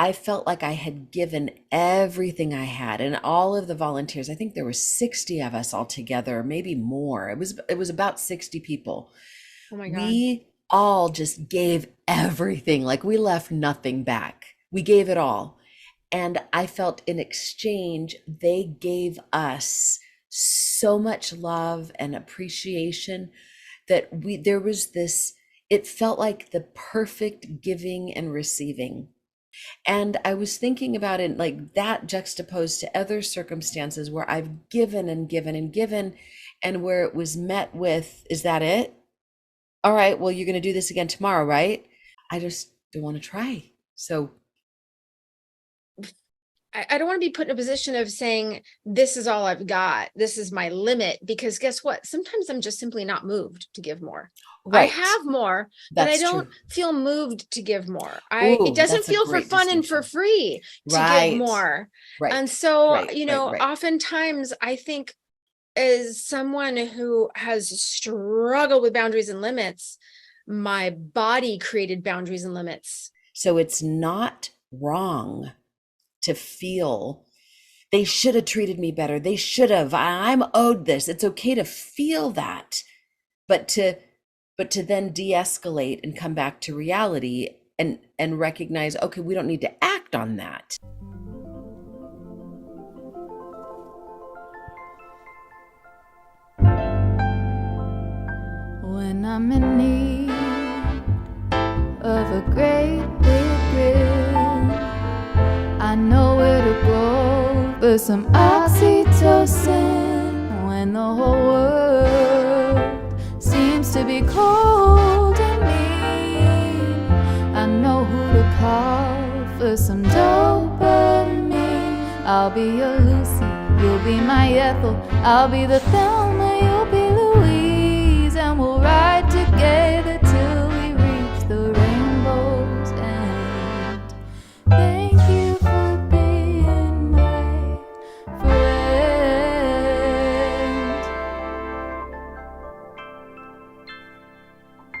I felt like I had given everything I had, and all of the volunteers, I think there were 60 of us all together, maybe more. It was about 60 people. Oh my God. We all just gave everything. Like we left nothing back. We gave it all. And I felt in exchange, they gave us so much love and appreciation that there was this, it felt like the perfect giving and receiving. And I was thinking about it like that juxtaposed to other circumstances where I've given and given and given, and where it was met with, is that it? All right, well, you're going to do this again tomorrow, right? I just don't want to try. So, I don't want to be put in a position of saying, this is all I've got. This is my limit. Because guess what? Sometimes I'm just simply not moved to give more. I right, have more, but I that's don't true. feel moved to give more. It Ooh, doesn't that's a feel for great fun and for distinction. free to give Right, more. And right, so, right, right, right. oftentimes I think as someone who has struggled with boundaries and limits, my body created boundaries and limits. So it's not wrong to feel they should have treated me better. They should have. I'm owed this. It's okay to feel that, but to then de-escalate and come back to reality and recognize, okay, we don't need to act on that. When I'm in need of a great big grin, I know where to go for some oxytocin. When the whole world seems to be cold and mean, I know who to call for some dopamine. I'll be your Lucy, you'll be my Ethel. I'll be the Thelma, you'll be Louise, and we'll ride together till we reach the rainbow's end. Thank you for being my friend.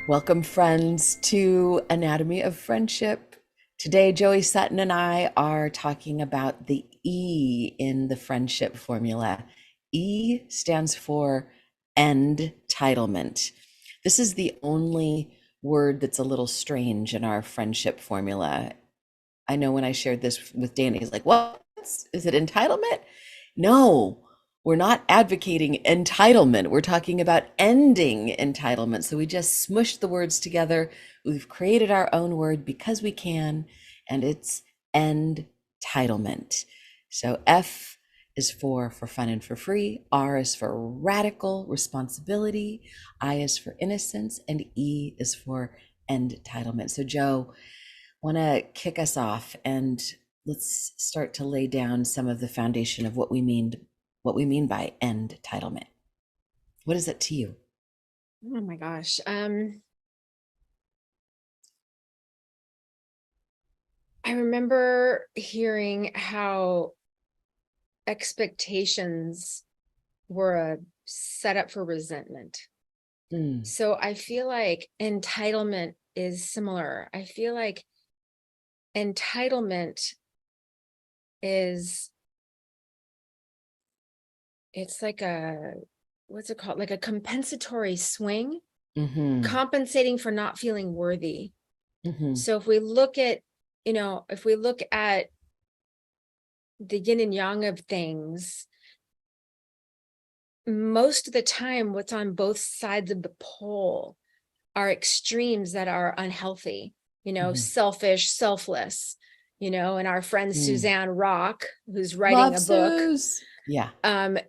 Welcome, friends, to Anatomy of Friendship. Today, Joey Sutton and I are talking about the E in the friendship formula. E stands for End-Titlement. This is the only word that's a little strange in our friendship formula. I know when I shared this with Danny, he's like, what? Is it entitlement? No, we're not advocating entitlement. We're talking about ending entitlement. So we just smushed the words together. We've created our own word because we can, and it's entitlement. So F is for fun and for free. R is for radical responsibility. I is for innocence, and E is for entitlement. So Joe, want to kick us off and let's start to lay down some of the foundation of what we mean by entitlement. What is it to you? Oh my gosh. I remember hearing how expectations were a setup for resentment. Mm, So I feel like entitlement is similar. I feel like entitlement is, it's like what's it called? Like a compensatory swing, mm-hmm, compensating for not feeling worthy. mm-hmm, So if we look at, if we look at the yin and yang of things, most of the time, what's on both sides of the pole are extremes that are unhealthy, mm-hmm. selfish, selfless, and our friend Mm. Suzanne Rock, who's writing Love a book, Suze. Yeah.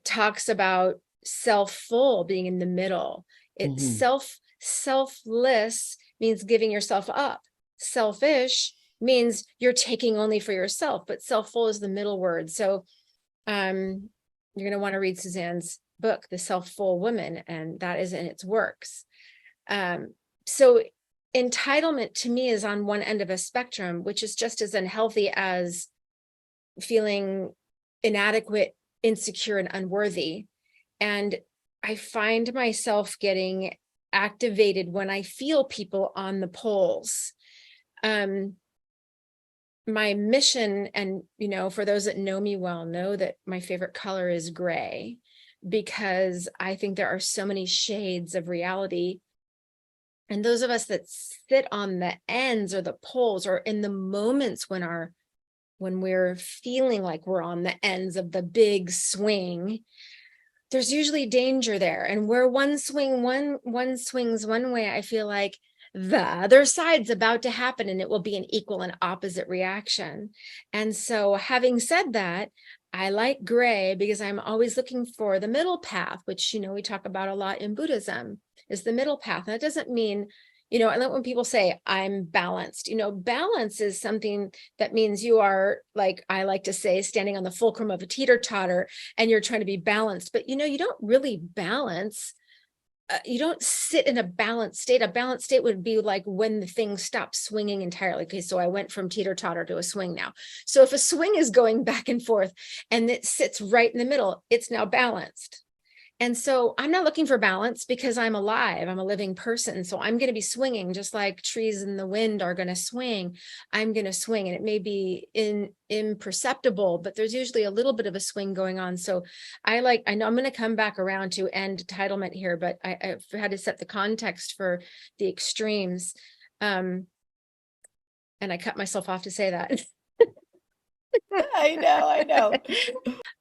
talks about self-full being in the middle. It's Mm-hmm, selfless means giving yourself up. Selfish means you're taking only for yourself, but self-full is the middle word. So you're going to want to read Suzanne's book, The Self-Full Woman, and that is in its works. So entitlement to me is on one end of a spectrum, which is just as unhealthy as feeling inadequate, insecure, and unworthy. And I find myself getting activated when I feel people on the poles. my mission, and, for those that know me well, know that my favorite color is gray, because I think there are so many shades of reality. And those of us that sit on the ends or the poles, or in the moments when we're feeling like we're on the ends of the big swing, there's usually danger there. And where one swings one way, I feel like the other side's about to happen, and it will be an equal and opposite reaction. And so, having said that, I like gray because I'm always looking for the middle path, which, we talk about a lot in Buddhism, is the middle path. And that doesn't mean, I like when people say I'm balanced. Balance is something that means you are, like I like to say, standing on the fulcrum of a teeter-totter, and you're trying to be balanced. But, you don't really balance. You don't sit in a balanced state. A balanced state would be like when the thing stops swinging entirely. Okay, so I went from teeter-totter to a swing now. So if a swing is going back and forth and it sits right in the middle, it's now balanced. And so I'm not looking for balance because I'm alive. I'm a living person. So I'm going to be swinging just like trees in the wind are going to swing. I'm going to swing, and it may be imperceptible, but there's usually a little bit of a swing going on. So I know I'm going to come back around to End-Titlement here, but I've had to set the context for the extremes. And I cut myself off to say that. I know.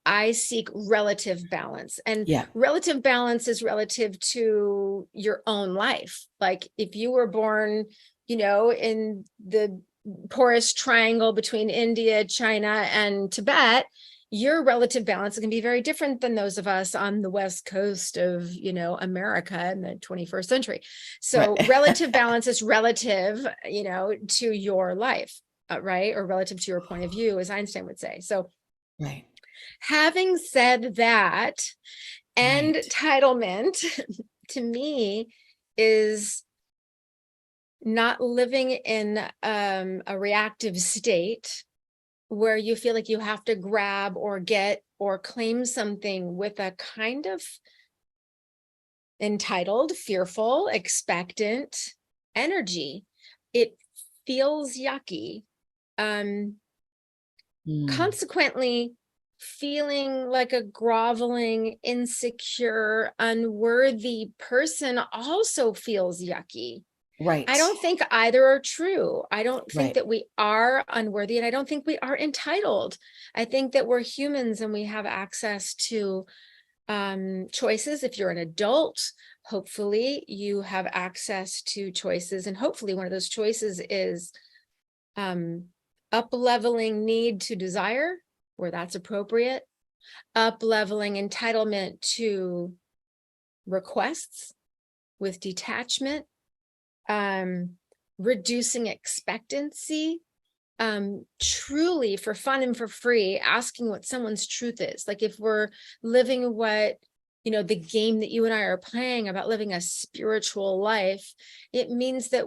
I seek relative balance, and Yeah. relative balance is relative to your own life. Like if you were born, in the porous triangle between India, China, and Tibet, your relative balance is going to be very different than those of us on the West Coast of, America in the 21st century. So Right. relative balance is relative, to your life, right? Or relative to your point of view, as Einstein would say. So Right. having said that, Right. Entitlement to me is not living in a reactive state where you feel like you have to grab or get or claim something with a kind of entitled, fearful, expectant energy. It feels yucky. Consequently, feeling like a groveling, insecure, unworthy person also feels yucky. Right. I don't think either are true. I don't think Right. that we are unworthy, and I don't think we are entitled. I think that we're humans and we have access to choices. If you're an adult, hopefully you have access to choices, and hopefully one of those choices is up-leveling need to desire, where that's appropriate, up-leveling entitlement to requests with detachment, reducing expectancy, truly for fun and for free, asking what someone's truth is. Like if we're living what, the game that you and I are playing about living a spiritual life, it means that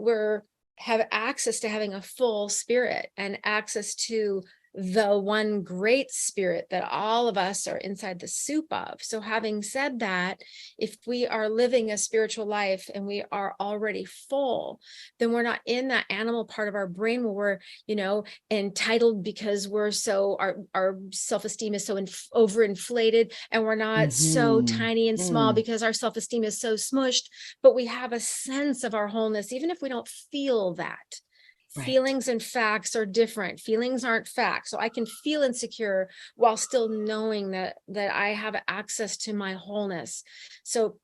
have access to having a full spirit and access to the one great spirit that all of us are inside the soup of. So having said that, if we are living a spiritual life and we are already full, then we're not in that animal part of our brain where we're, entitled because we're so, our self-esteem is so overinflated, and we're not so tiny and small because our self-esteem is so smushed, but we have a sense of our wholeness, even if we don't feel that. Right. Feelings and facts are different. Feelings aren't facts. So I can feel insecure while still knowing that I have access to my wholeness. So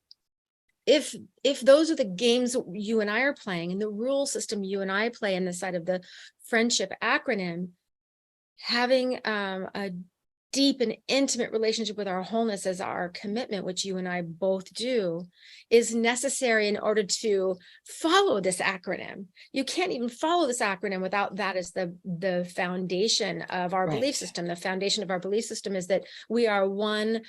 if those are the games you and I are playing, and the rule system you and I play in the side of the friendship acronym, having a deep and intimate relationship with our wholeness as our commitment, which you and I both do, is necessary in order to follow this acronym. You can't even follow this acronym without that as the foundation of our belief system. The foundation of our belief system is that we are one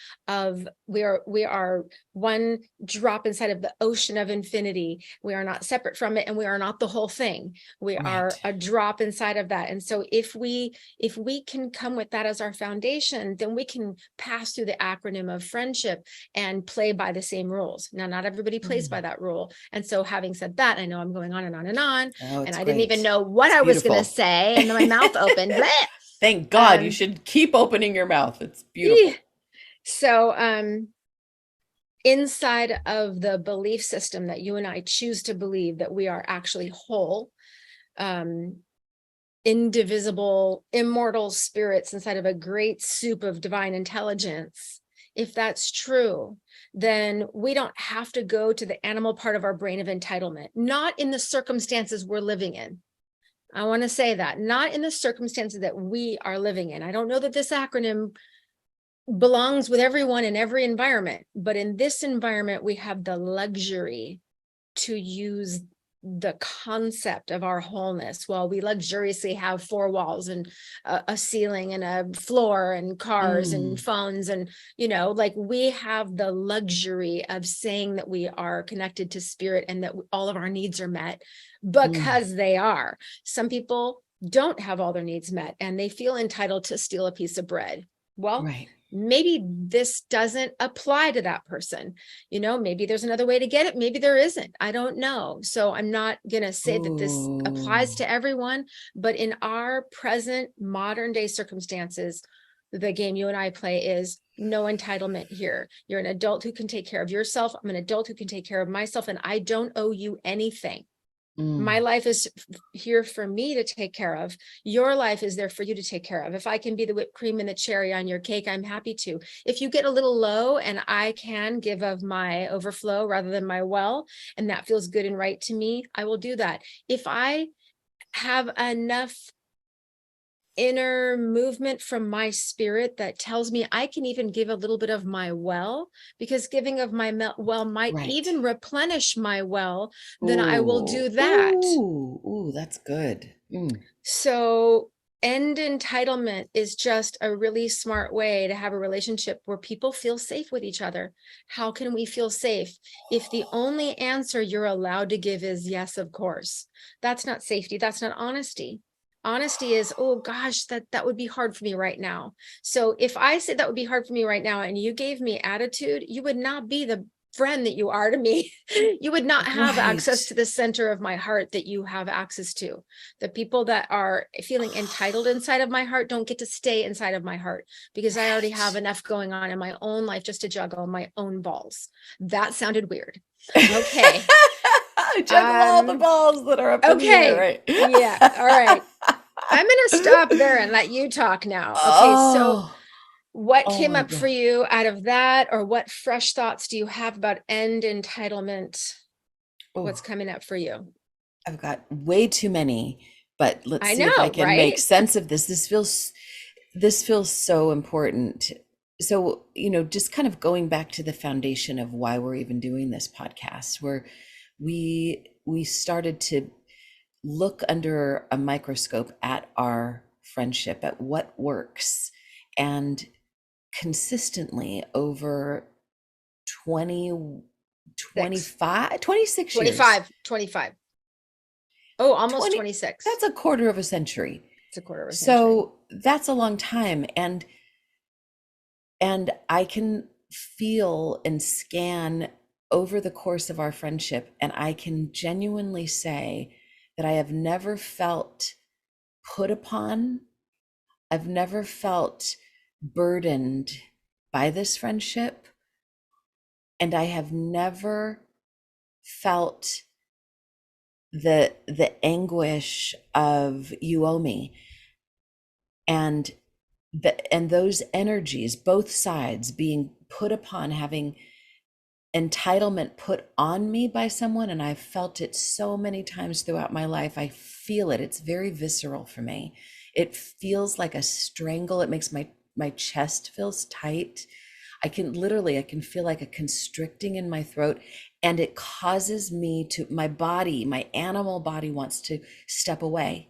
drop inside of the ocean of infinity. We are not separate from it, and we are not the whole thing. We are a drop inside of that. And so if we can come with that as our foundation, connection, then we can pass through the acronym of friendship and play by the same rules. Now, not everybody plays by that rule. And so having said that, I know I'm going on and on and on, Oh, and it's I didn't even great. know what It's I was going to beautiful. say. And then my mouth opened. Bleh! Thank God. You Um, should keep opening your mouth. It's eh. beautiful. So, inside of the belief system that you and I choose to believe that we are actually whole, indivisible, immortal spirits inside of a great soup of divine intelligence, if that's true, then we don't have to go to the animal part of our brain of entitlement, not in the circumstances we're living in. I want to say that, not in the circumstances that we are living in. I don't know that this acronym belongs with everyone in every environment, but in this environment, we have the luxury to use the concept of our wholeness. Well, we luxuriously have four walls and a ceiling and a floor and cars and Mm, phones, and like we have the luxury of saying that we are connected to spirit and that all of our needs are met, mm, because they are. Some people don't have all their needs met and they feel entitled to steal a piece of bread. Well, right. maybe this doesn't apply to that person. Maybe there's another way to get it. Maybe there isn't. I don't know. So I'm not going to say that this applies Ooh. to everyone, but in our present modern day circumstances, the game you and I play is no entitlement here. You're an adult who can take care of yourself. I'm an adult who can take care of myself, and I don't owe you anything. My Mm, life is here for me to take care of. Your life is there for you to take care of. If I can be the whipped cream and the cherry on your cake, I'm happy to. If you get a little low and I can give of my overflow rather than my well, and that feels good and right to me, I will do that. If I have enough inner movement from my spirit that tells me I can even give a little bit of my well, because giving of my well might right. even replenish my well, then I will Ooh. do that. Ooh. Ooh, that's good. Mm. So end entitlement is just a really smart way to have a relationship where people feel safe with each other. How can we feel safe if the only answer you're allowed to give is yes, of course? That's not safety. That's not honesty. Honesty is, oh gosh, that would be hard for me right now. So if I said that would be hard for me right now and you gave me attitude, you would not be the friend that you are to me. You would not have access Right. to the center of my heart that you have access to. The people that are feeling entitled inside of my heart don't get to stay inside of my heart, because I already have Right. enough going on in my own life just to juggle my own balls. That sounded weird. Okay. Juggle all the Um, balls that are up in the air, okay. right? Yeah. All right. I'm going to stop there and let you talk now. Okay. So Oh, what oh came my up for God. you out of that, or what fresh thoughts do you have about end entitlement? What's Oh, coming up for you? I've got way too many, but let's I see if I know, can make right? sense of this. This feels so important. So, just kind of going back to the foundation of why we're even doing this podcast, where we started to look under a microscope at our friendship, at what works. And consistently over 20, Six. 25, 26 years, 25, 25. Oh, almost 20, 26. that's a quarter of a century. It's a quarter of a century. So that's a long time. And I can feel and scan over the course of our friendship, and I can genuinely say that I have never felt put upon. I've never felt burdened by this friendship, and I have never felt the anguish of you owe me, and those energies, both sides being put upon, having entitlement put on me by someone. And I've felt it so many times throughout my life. I feel it. It's very visceral for me. It feels like a strangle. It makes my chest feels tight. I can feel like a constricting in my throat, and it causes me to, my body, my animal body wants to step away.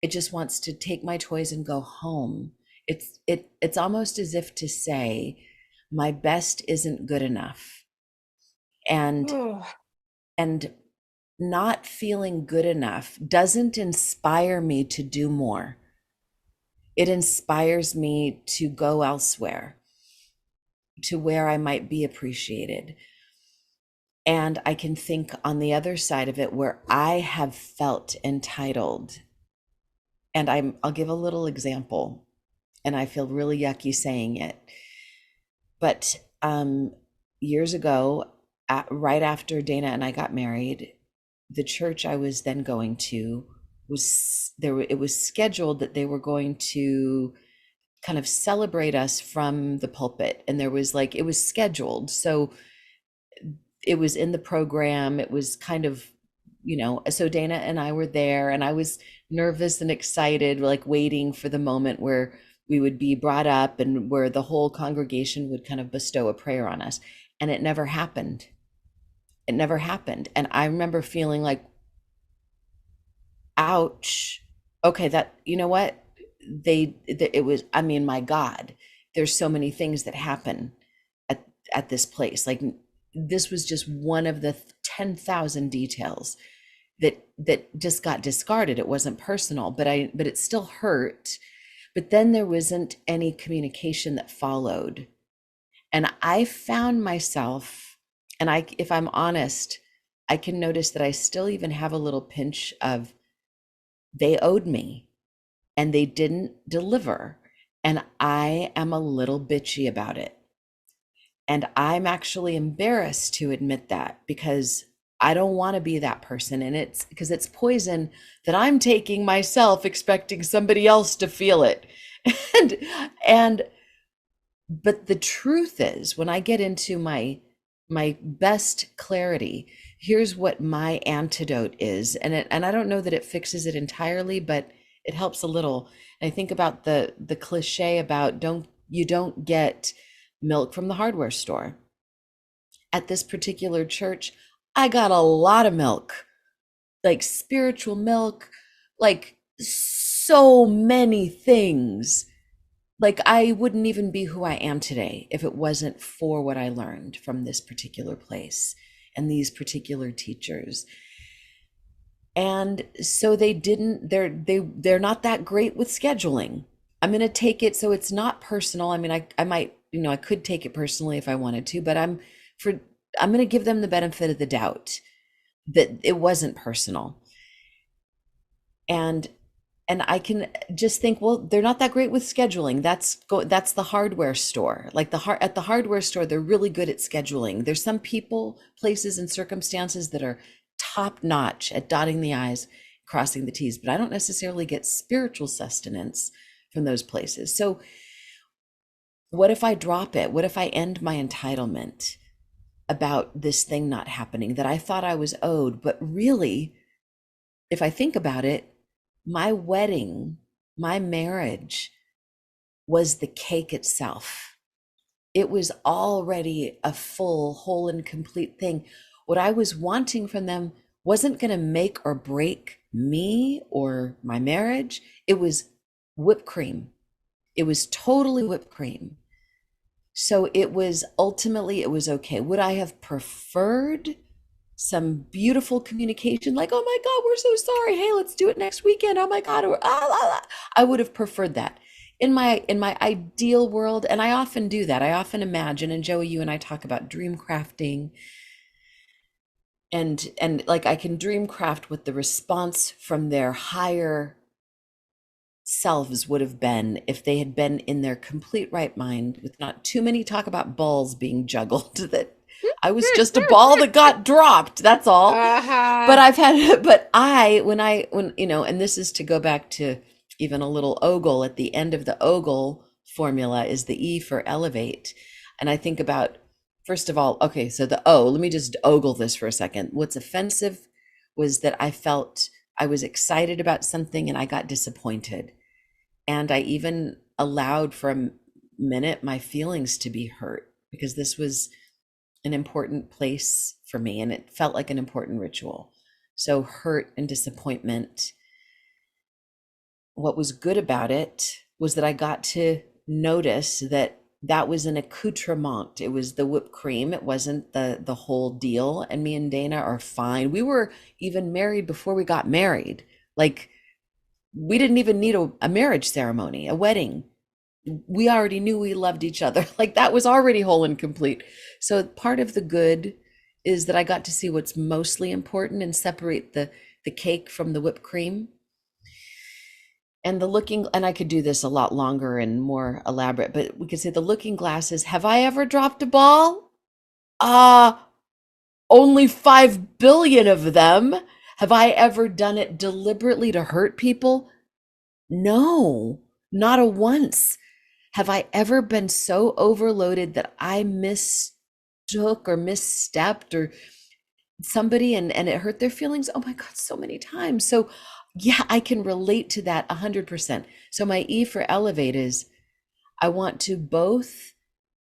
It just wants to take my toys and go home. It's almost as if to say, my best isn't good enough. And Oh, and not feeling good enough doesn't inspire me to do more. It inspires me to go elsewhere, to where I might be appreciated. And I can think on the other side of it where I have felt entitled. And I'll give a little example, and I feel really yucky saying it. But years ago, right after Dana and I got married, the church I was then going to was there. It was scheduled that they were going to kind of celebrate us from the pulpit, and there was like it was scheduled, so it was in the program. It was kind of, so Dana and I were there, and I was nervous and excited, like waiting for the moment where we would be brought up and where the whole congregation would kind of bestow a prayer on us. And it never happened. It never happened. And I remember feeling like, ouch. Okay, that, you know what? It was, I mean, my God, there's so many things that happen at this place. Like, this was just one of the 10,000 details that just got discarded. It wasn't personal, but it still hurt. But then there wasn't any communication that followed. And I found myself, and if I'm honest, I can notice that I still even have a little pinch of, they owed me and they didn't deliver. And I am a little bitchy about it. And I'm actually embarrassed to admit that, because I don't want to be that person. And it's because it's poison that I'm taking myself, expecting somebody else to feel it. and but the truth is, when I get into my best clarity, here's what my antidote is. And I don't know that it fixes it entirely, but it helps a little. And I think about the cliche about you don't get milk from the hardware store. At this particular church, I got a lot of milk, like spiritual milk, like so many things. Like, I wouldn't even be who I am today if it wasn't for what I learned from this particular place and these particular teachers. And so they're not that great with scheduling. I'm going to take it so it's not personal. I mean, I might, I could take it personally if I wanted to, but I'm going to give them the benefit of the doubt that it wasn't personal. And I can just think, well, they're not that great with scheduling. That's the hardware store. Like at the hardware store, they're really good at scheduling. There's some people, places, and circumstances that are top notch at dotting the I's, crossing the T's, but I don't necessarily get spiritual sustenance from those places. So what if I drop it? What if I end my entitlement about this thing not happening that I thought I was owed? But really, if I think about it, my wedding, my marriage was the cake itself. It was already a full, whole, and complete thing. What I was wanting from them wasn't going to make or break me or my marriage. It was whipped cream. It was totally whipped cream. So it was okay. Would I have preferred some beautiful communication, like, oh my God, we're so sorry, hey, let's do it next weekend, oh my God, or I would have preferred that in my ideal world. And I often do that. I often imagine, and Joey, you and I talk about dream crafting, and like, I can dream craft what the response from their higher selves would have been if they had been in their complete right mind, with not too many talk about balls being juggled, that I was just a ball that got dropped. That's all. But and this is to go back to even a little ogle. At the end of the ogle formula is the E for elevate. And I think about, first of all, okay, so let me just ogle this for a second. What's offensive was that I felt I was excited about something and I got disappointed. And I even allowed for a minute my feelings to be hurt, because this was an important place for me and it felt like an important ritual. So hurt and disappointment. What was good about it was that I got to notice that was an accoutrement. It was the whipped cream. It wasn't the whole deal. And me and Dana are fine. We were even married before we got married. Like, We didn't even need a marriage ceremony, a wedding. We already knew we loved each other. Like that was already whole and complete. So part of the good is that I got to see what's mostly important and separate the cake from the whipped cream. And the looking, and I could do this a lot longer and more elaborate, but we could say the looking glass is, have I ever dropped a ball? Uh, only 5 billion of them. Have I ever done it deliberately to hurt people? No, not a once. Have I ever been so overloaded that I mistook or misstepped or somebody and it hurt their feelings? Oh my God, so many times. So yeah, I can relate to that 100%. So my E for elevate is I want to both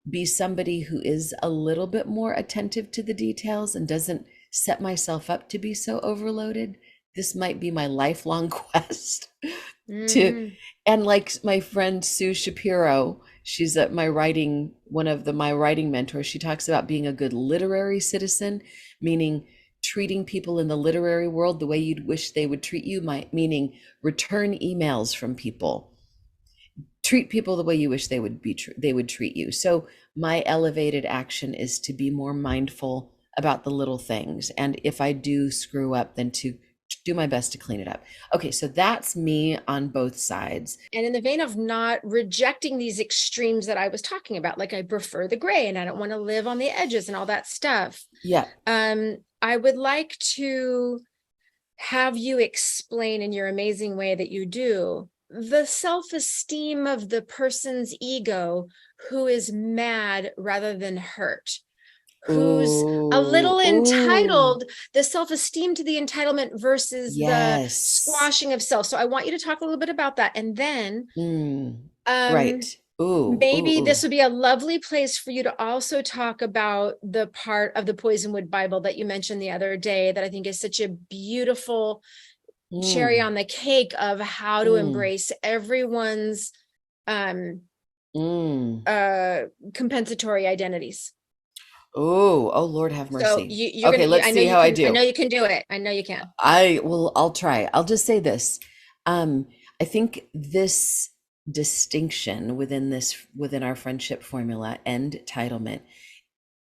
be somebody who is a little bit more attentive to the details and doesn't set myself up to be so overloaded. This might be my lifelong quest to, Mm. and like my friend Sue Shapiro, she's at my writing, one of my writing mentors. She talks about being a good literary citizen, meaning treating people in the literary world the way you'd wish they would treat you, meaning return emails from people, treat people the way you wish they would treat you. So my elevated action is to be more mindful about the little things, and if I do screw up, then to do my best to clean it up. Okay, so that's me on both sides. And in the vein of not rejecting these extremes that I was talking about, like I prefer the gray and I don't want to live on the edges and all that stuff. Yeah. I would like to have you explain in your amazing way that you do the self-esteem of the person's ego who is mad rather than hurt, who's a little Ooh, entitled, the self-esteem to the entitlement versus the yes. squashing of self. So I want you to talk a little bit about that. And then Right. maybe this Ooh. would be a lovely place for you to also talk about the part of the Poisonwood Bible that you mentioned the other day that I think is such a beautiful cherry Mm, on the cake of how to mm, embrace everyone's um mm. compensatory identities. Oh, Lord have So mercy. you're Okay, gonna, let's I know see you how I can, I do. know you can do it. I know you can. I'll try. I'll just say this. I think this distinction within our friendship formula, End-Titlement,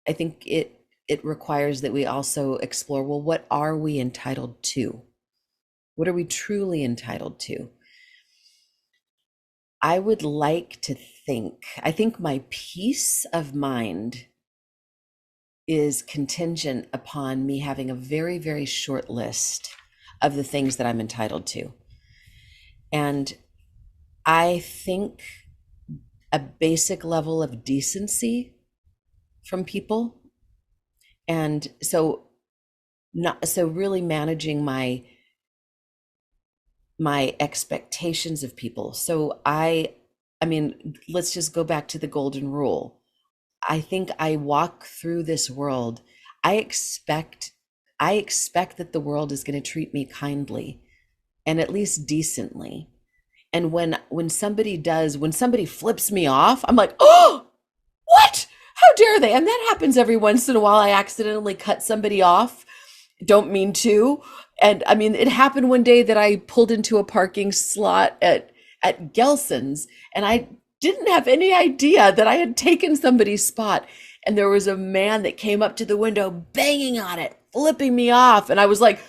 I think it requires that we also explore, well, what are we entitled to? What are we truly entitled to? I think my peace of mind is contingent upon me having a very, very short list of the things that I'm entitled to. And I think a basic level of decency from people. And so not so really managing my expectations of people. So I mean, let's just go back to the golden rule. I think I walk through this world. I expect I expect that the world is going to treat me kindly and at least decently. And when somebody flips me off, I'm like, "Oh, what? How dare they?" And that happens every once in a while. I accidentally cut somebody off, don't mean to. And I mean, it happened one day that I pulled into a parking slot at Gelson's, and I didn't have any idea that I had taken somebody's spot. And there was a man that came up to the window banging on it, flipping me off, and I was like,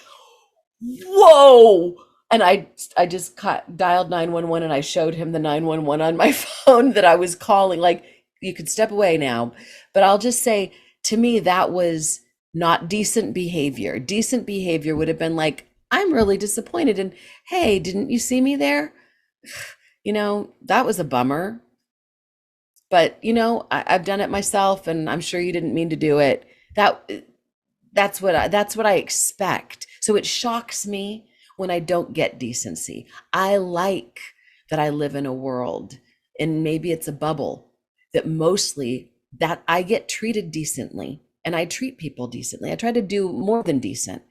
"Whoa!" And I just dialed 911, and I showed him the 911 on my phone that I was calling. Like, you could step away now. But I'll just say, to me, that was not decent behavior. Decent behavior would have been like, "I'm really disappointed. And hey, didn't you see me there? That was a bummer. But, I've done it myself, and I'm sure you didn't mean to do it." That that's what I expect. So it shocks me when I don't get decency. I like that I live in a world, and maybe it's a bubble, that I get treated decently and I treat people decently. I try to do more than decent.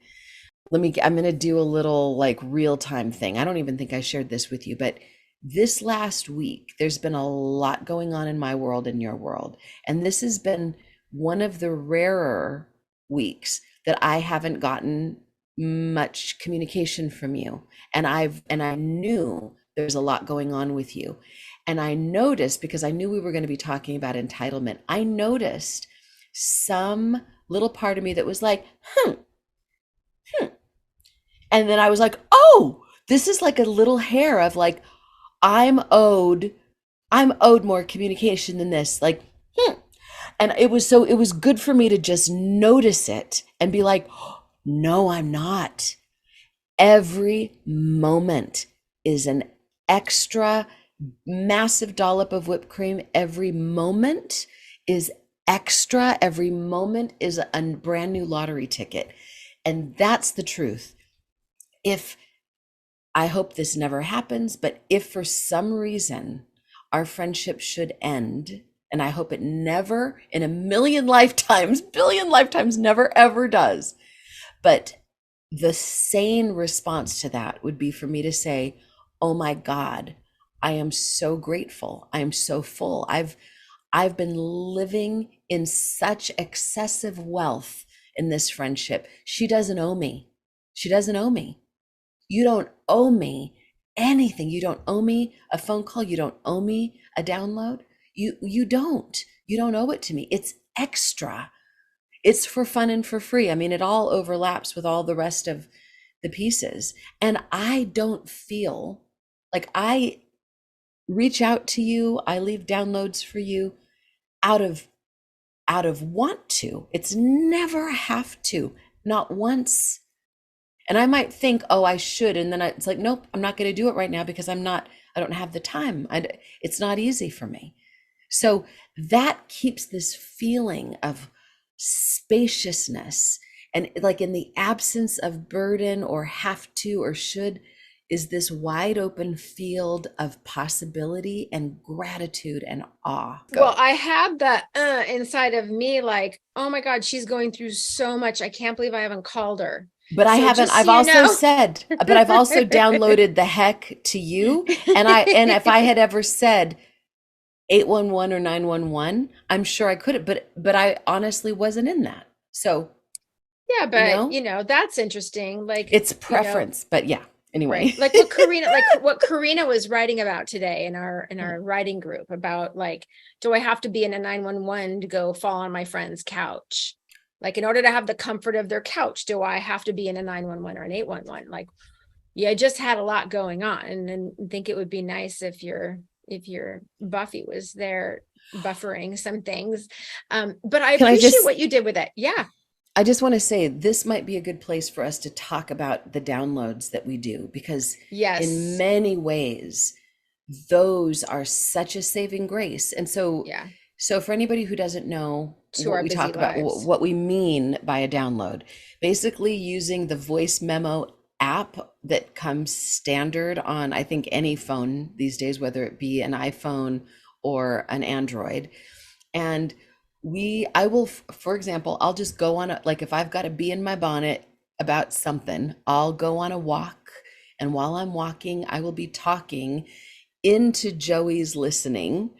I'm going to do a little like real time thing. I don't even think I shared this with you, but this last week, there's been a lot going on in my world and your world. And this has been one of the rarer weeks that I haven't gotten much communication from you. And I knew there's a lot going on with you. And I noticed, because I knew we were going to be talking about entitlement, I noticed some little part of me that was like, hmm. And then I was like, oh, this is like a little hair of like, I'm owed, I'm owed more communication than this. Like, and it was good for me to just notice it and be like, no, I'm not. Every moment is an extra massive dollop of whipped cream. Every moment is extra. Every moment is a brand new lottery ticket. And that's the truth. If I hope this never happens, but if for some reason our friendship should end, and I hope it never in a million lifetimes, billion lifetimes, never ever does. But the sane response to that would be for me to say, oh my God, I am so grateful. I am so full. I've been living in such excessive wealth in this friendship. She doesn't owe me. She doesn't owe me. You don't owe me anything. You don't owe me a phone call. You don't owe me a download. You don't. You don't owe it to me. It's extra. It's for fun and for free. I mean, it all overlaps with all the rest of the pieces. And I don't feel like I reach out to you, I leave downloads for you out of want to. It's never have to, not once. And I might think, oh, I should. And then it's like, nope, I'm not going to do it right now because I don't have the time. It's not easy for me. So that keeps this feeling of spaciousness, and like in the absence of burden or have to or should is this wide open field of possibility and gratitude and awe. Go. Well, I have that inside of me, like, oh my God, she's going through so much. I can't believe I haven't called her. But I haven't, I've also said, but I've also downloaded the heck to you. And if I had ever said 811 or 911, I'm sure I could have, but I honestly wasn't in that. So yeah, but that's interesting. Like it's preference, but yeah. Anyway, right. Like what Karina was writing about today in our writing group about, like, do I have to be in a 911 to go fall on my friend's couch? Like, in order to have the comfort of their couch, do I have to be in a 911 or an 811? Like, yeah, I just had a lot going on, and think it would be nice if your Buffy was there buffering some things. But I appreciate what you did with it. Yeah. I just want to say this might be a good place for us to talk about the downloads that we do, because yes, in many ways, those are such a saving grace. And so, yeah. So for anybody who doesn't know what we talk about, what we mean by a download, basically using the voice memo app that comes standard on, I think, any phone these days, whether it be an iPhone or an Android. And I will, for example, I'll just go on like if I've got to be in my bonnet about something, I'll go on a walk. And while I'm walking, I will be talking into Joey's listening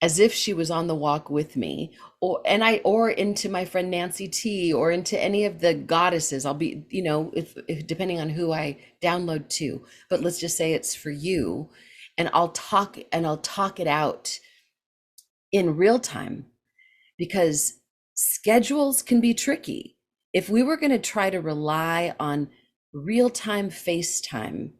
as if she was on the walk with me, or into my friend Nancy T, or into any of the goddesses. I'll be, if depending on who I download to, but let's just say it's for you, and I'll talk it out in real time, because schedules can be tricky. If we were going to try to rely on real-time FaceTime,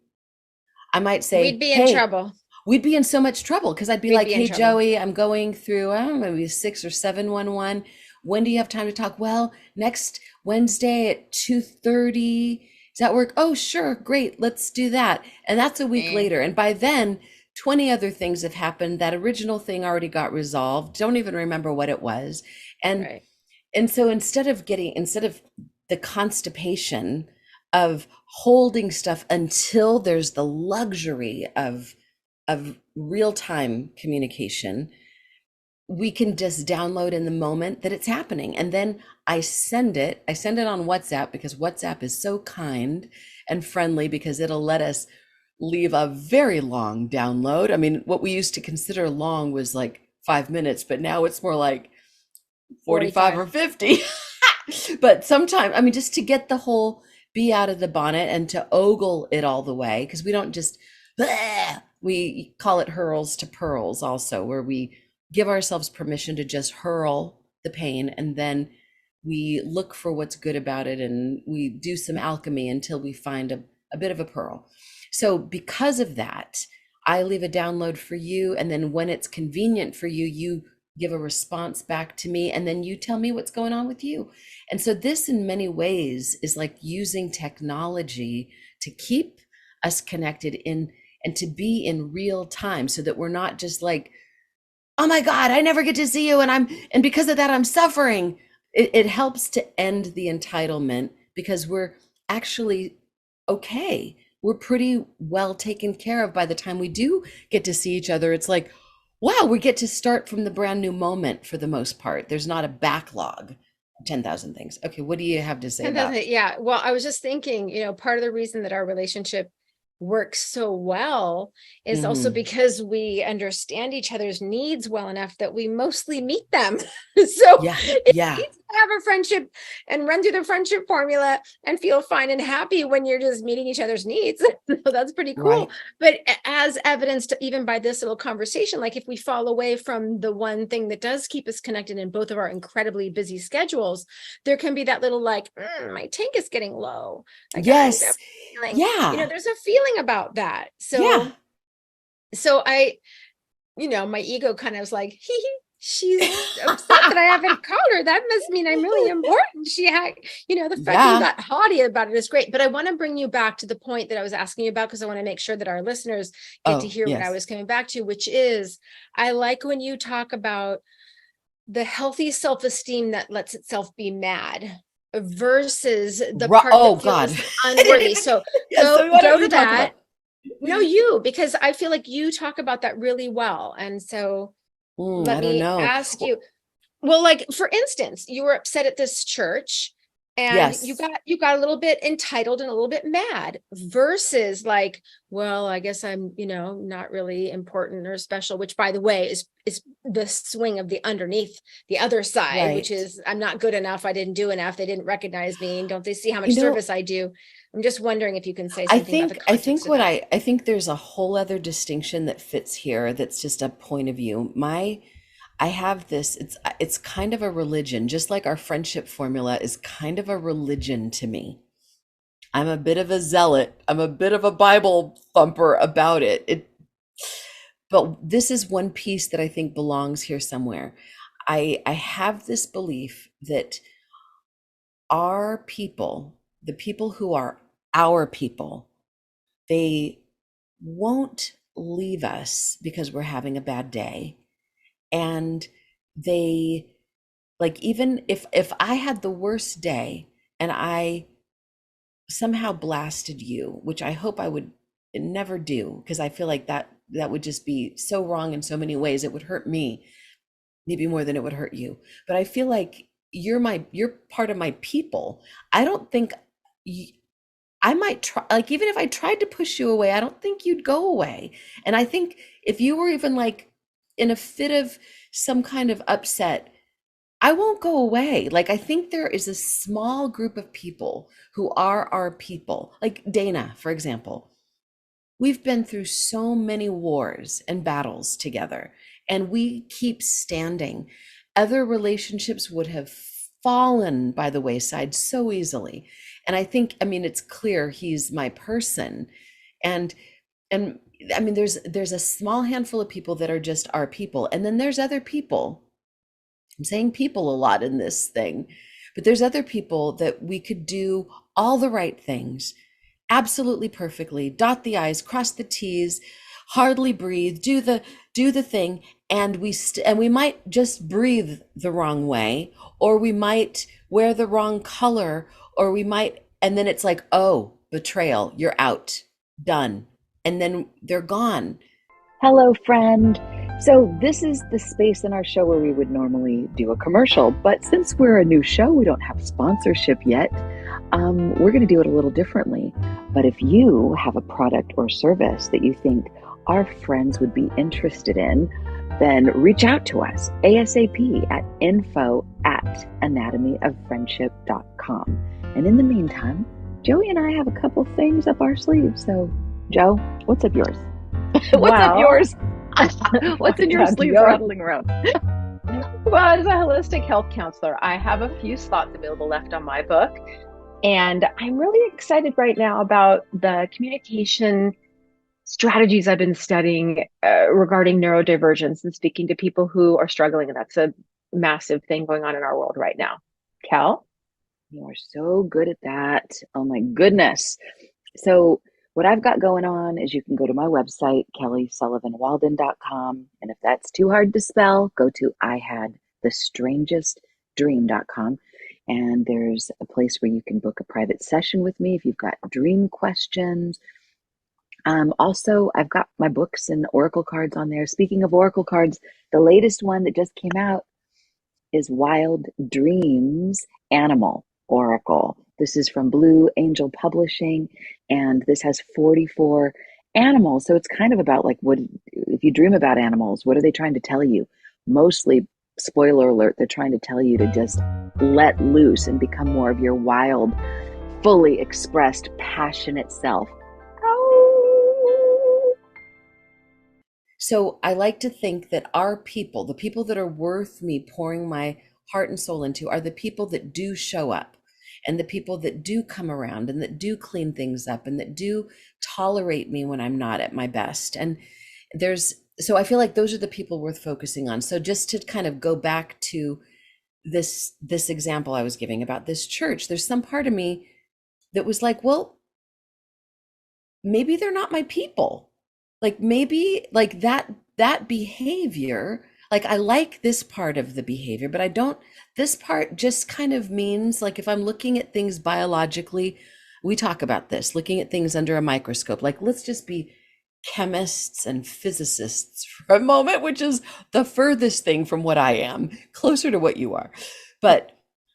I might say we'd be in trouble. We'd be in so much trouble, because I'd be like, hey, Joey, I'm going through, I don't know, maybe 6 or 711. When do you have time to talk? Well, next Wednesday at 2:30. Does that work? Oh, sure. Great. Let's do that. And that's a week later. And by then, 20 other things have happened. That original thing already got resolved. Don't even remember what it was. And and so instead of the constipation of holding stuff until there's the luxury of real-time communication, we can just download in the moment that it's happening. And then I send it on WhatsApp, because WhatsApp is so kind and friendly, because it'll let us leave a very long download. I mean, what we used to consider long was like 5 minutes, but now it's more like 45 or 50. But sometimes, I mean, just to get the whole be out of the bonnet and to ogle it all the way, because we don't just, bleh. We call it hurls to pearls also, where we give ourselves permission to just hurl the pain, and then we look for what's good about it, and we do some alchemy until we find a bit of a pearl. So because of that, I leave a download for you, and then when it's convenient for you, you give a response back to me, and then you tell me what's going on with you. And so this in many ways is like using technology to keep us connected in, and to be in real time, so that we're not just like, oh my God, I never get to see you, and because of that I'm suffering. It helps to end the entitlement, because we're actually okay. We're pretty well taken care of by the time we do get to see each other. It's like, wow, we get to start from the brand new moment for the most part. There's not a backlog of 10,000 things. Okay, what do you have to say And about? yeah, well, I was just thinking, part of the reason that our relationship works so well is also Mhm. because we understand each other's needs well enough that we mostly meet them. So Yeah, it's yeah, easy to have a friendship and run through the friendship formula and feel fine and happy when you're just meeting each other's needs. So that's pretty cool. right. But as evidenced even by this little conversation, like if we fall away from the one thing that does keep us connected in both of our incredibly busy schedules, there can be that little like, my tank is getting low. Like I'm Yes. feeling, Yeah. there's a feeling about that. Yeah. So I, my ego kind of was like, she's upset that I haven't called her. That must mean I'm really important. She had, the fact that you Yeah. got haughty about it is great. But I want to bring you back to the point that I was asking you about, because I want to make sure that our listeners get to Oh, hear what I yes. was coming back to, which is I like when you talk about the healthy self-esteem that lets itself be mad versus the part Oh that God. feels I didn't unworthy. even. So Yes. So why go don't to you talk that. about? No, you, because I feel like you talk about that really well. And so let I don't me know. ask you, well, like for instance, you were upset at this church and you Yes. got a little bit entitled and a little bit mad versus like, well, I guess I'm, not really important or special, which by the way is the swing of the underneath the other side, which Right. is I'm not good enough, I didn't do enough, they didn't recognize me, and don't they see how You much know, service I do? I'm just wondering if you can say something about the I context think of that. I think there's a whole other distinction that fits here. That's just a point of view. I have this. It's kind of a religion, just like our friendship formula is kind of a religion to me. I'm a bit of a zealot. I'm a bit of a Bible thumper about it. But this is one piece that I think belongs here somewhere. I have this belief that our people, the people who are our people, they won't leave us because we're having a bad day. And they, like, even if I had the worst day and I somehow blasted you, which I hope I would never do, because I feel like that would just be so wrong in so many ways. It would hurt me maybe more than it would hurt you. But I feel like you're part of my people. I don't think you, I might try, like, even if I tried to push you away, I don't think you'd go away. And I think if you were even like in a fit of some kind of upset, I won't go away. Like, I think there is a small group of people who are our people, like Dana, for example. We've been through so many wars and battles together, and we keep standing. Other relationships would have fallen by the wayside so easily. And I think, I mean, it's clear he's my person. And and I mean, there's a small handful of people that are just our people. And then there's other people. I'm saying people a lot in this thing, but there's other people that we could do all the right things absolutely perfectly, dot the i's, cross the t's, hardly breathe, do the thing, and and we might just breathe the wrong way, or we might wear the wrong color, or we might, and then it's like, oh, betrayal, you're out, done, and then they're gone. Hello, friend. So, this is the space in our show where we would normally do a commercial, but since we're a new show, we don't have sponsorship yet. We're going to do it a little differently. But if you have a product or service that you think our friends would be interested in, then reach out to us ASAP at info@anatomyoffriendship.com. And in the meantime, Joey and I have a couple things up our sleeves. So, Joe, what's up yours? What's up Well, yours? What's in your God, sleeves yours. rattling around? Well, as a holistic health counselor, I have a few slots available left on my book. And I'm really excited right now about the communication strategies I've been studying regarding neurodivergence and speaking to people who are struggling. And that's a massive thing going on in our world right now. Cal? You are so good at that. Oh my goodness. So, what I've got going on is you can go to my website, kellysullivanwalden.com. And if that's too hard to spell, go to ihadthestrangestdream.com. And there's a place where you can book a private session with me if you've got dream questions. Also, I've got my books and oracle cards on there. Speaking of oracle cards, the latest one that just came out is Wild Dreams Animal Oracle. This is from Blue Angel Publishing, and this has 44 animals. So it's kind of about like, what if you dream about animals, what are they trying to tell you? Mostly, spoiler alert, they're trying to tell you to just let loose and become more of your wild, fully expressed, passionate self. Oh. So I like to think that our people, the people that are worth me pouring my heart and soul into, are the people that do show up, and the people that do come around, and that do clean things up, and that do tolerate me when I'm not at my best. And so I feel like those are the people worth focusing on. So just to kind of go back to this example I was giving about this church, there's some part of me that was like, well, maybe they're not my people. Like maybe like that behavior, like I like this part of the behavior, but I don't, this part just kind of means like if I'm looking at things biologically, we talk about this, looking at things under a microscope, like let's just be chemists and physicists for a moment, which is the furthest thing from what I am, closer to what you are. But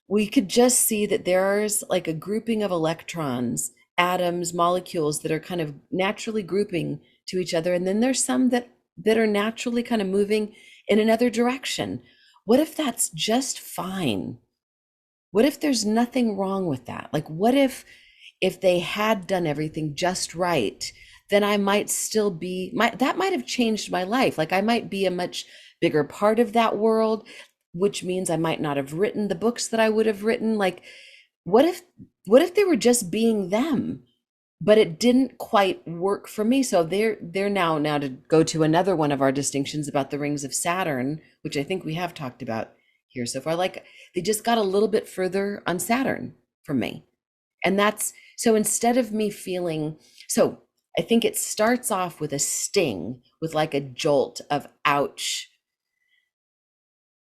we could just see that there's like a grouping of electrons, atoms, molecules that are kind of naturally grouping to each other. And then there's some that are naturally kind of moving in another direction. What if that's just fine? What if there's nothing wrong with that? Like, what if they had done everything just right, then I might still be, that might have changed my life. Like I might be a much bigger part of that world, which means I might not have written the books that I would have written. Like, what if they were just being them? But it didn't quite work for me. So they're now to go to another one of our distinctions about the rings of Saturn, which I think we have talked about here so far. Like they just got a little bit further on Saturn from me. And that's so instead of me feeling, so I think it starts off with a sting, with like a jolt of ouch.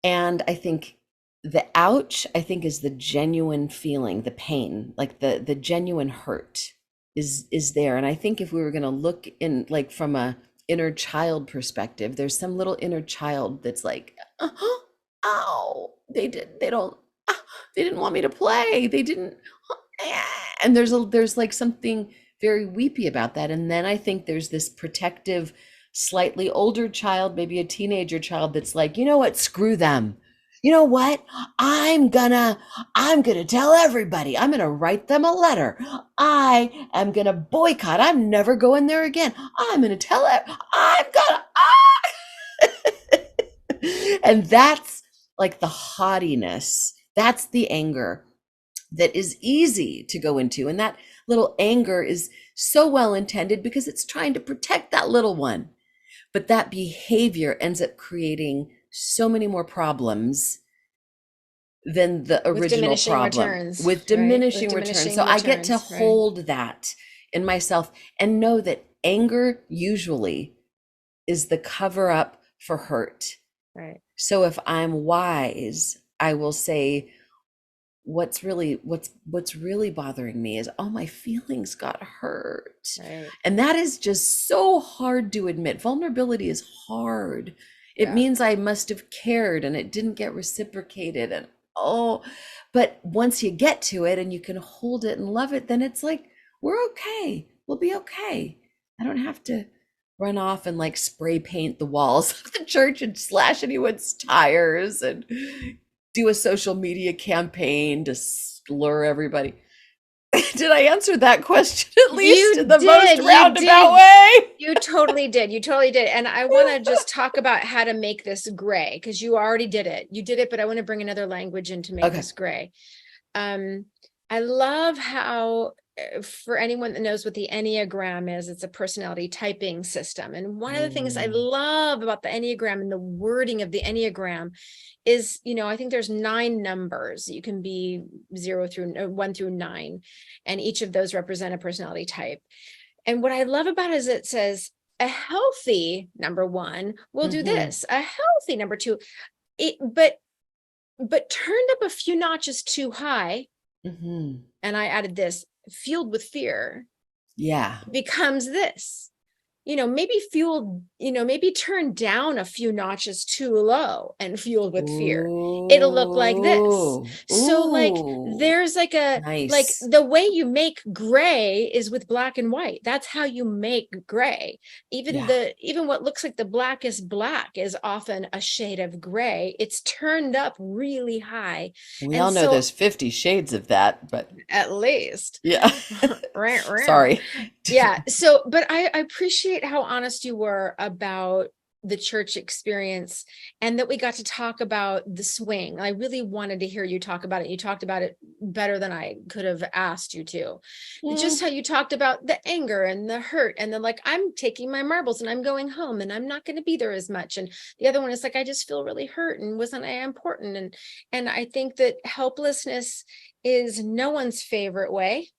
And I think the ouch, I think, is the genuine feeling, the pain, like the genuine hurt is there. And I think if we were going to look in like from a inner child perspective, there's some little inner child that's like, ow, they didn't want me to play. They didn't, and there's like something very weepy about that. And then I think there's this protective, slightly older child, maybe a teenager child that's like, you know what, screw them. You know what? I'm gonna tell everybody. I'm gonna write them a letter. I am gonna boycott. I'm never going there again. I'm gonna tell it. I'm gonna and that's like the haughtiness. That's the anger that is easy to go into. And that little anger is so well intended because it's trying to protect that little one. But that behavior ends up creating so many more problems than the With original diminishing problem, returns, with right? diminishing With returns. diminishing So I get to returns, right? hold that in myself and know that anger usually is the cover up for hurt. Right. So if I'm wise, I will say, what's really bothering me is, oh, my feelings got hurt. Right. And that is just so hard to admit. Vulnerability is hard. It Yeah. means I must have cared and it didn't get reciprocated. And but once you get to it and you can hold it and love it, then it's like, we're okay. We'll be okay. I don't have to run off and like spray paint the walls of the church and slash anyone's tires and do a social media campaign to slur everybody. Did I answer that question at least in You the most did, you roundabout did. way? You totally did. You totally did. And I want to just talk about how to make this gray because you already did it. You did it, but I want to bring another language in to make Okay. this gray. Um, I love how, for anyone that knows what the Enneagram is, it's a personality typing system. And one of the things I Mm. love about the Enneagram and the wording of the Enneagram is, I think there's 9 numbers. You can be 1 through 9, and each of those represent a personality type. And what I love about it is it says a healthy number 1 will do Mm-hmm. this, a healthy number 2, but turned up a few notches too high, Mm-hmm. and I added this, fueled with fear, Yeah. becomes this. Maybe fueled, maybe turn down a few notches too low and fueled with fear. It'll look like this. Ooh. So like Ooh. there's like Nice. the way you make gray is with black and white. That's how you make gray. Yeah. Even what looks like the blackest black is often a shade of gray. It's turned up really high. We And all know so there's 50 shades of that, but at least yeah. Sorry. yeah. So, but I appreciate how honest you were about the church experience and that we got to talk about the swing. I really wanted to hear you talk about it. You talked about it better than I could have asked you to. Just Mm. how you talked about the anger and the hurt, and then like, I'm taking my marbles and I'm going home and I'm not going to be there as much. And the other one is like, I just feel really hurt and wasn't I important? And I think that helplessness is no one's favorite way.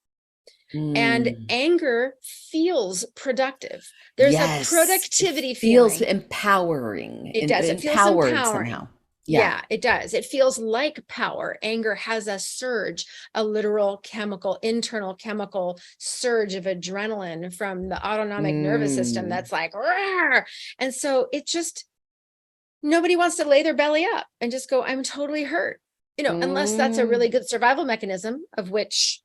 And Mm. anger feels productive. There's a Yes. It productivity feels feeling. empowering, It does. It feels empowered empowering. somehow. Yeah. Yeah, it does. It feels like power. Anger has a surge, a literal chemical, internal chemical surge of adrenaline from the autonomic nervous system Mm. that's like, "Rawr!" And so it just, nobody wants to lay their belly up and just go, I'm totally hurt. Unless that's a Mm. really good survival mechanism, of which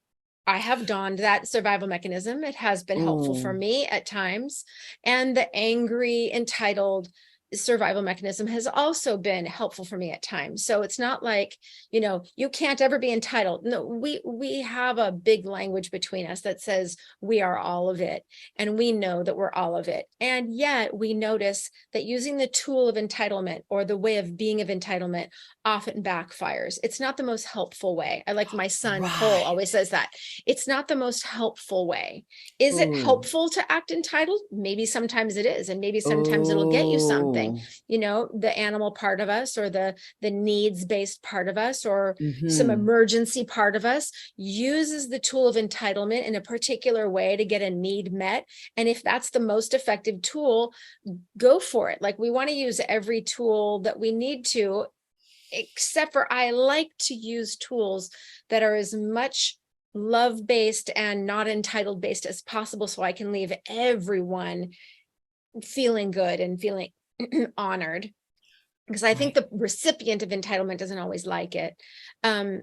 I have donned that survival mechanism. It has been helpful for Mm. me at times. And the angry, entitled survival mechanism has also been helpful for me at times. So it's not like, you can't ever be entitled. No, we have a big language between us that says we are all of it. And we know that we're all of it. And yet we notice that using the tool of entitlement or the way of being of entitlement often backfires. It's not the most helpful way. I like my son, Cole, Right. always says that. It's not the most helpful way. Is it Ooh. helpful to act entitled? Maybe sometimes it is. And maybe sometimes it'll get you something, Oh. the animal part of us or the needs-based part of us or some Mm-hmm. emergency part of us uses the tool of entitlement in a particular way to get a need met. And if that's the most effective tool, go for it. Like we want to use every tool that we need to, except for I like to use tools that are as much love-based and not entitled based as possible, so I can leave everyone feeling good and feeling honored, because I think Right. the recipient of entitlement doesn't always like it. Um,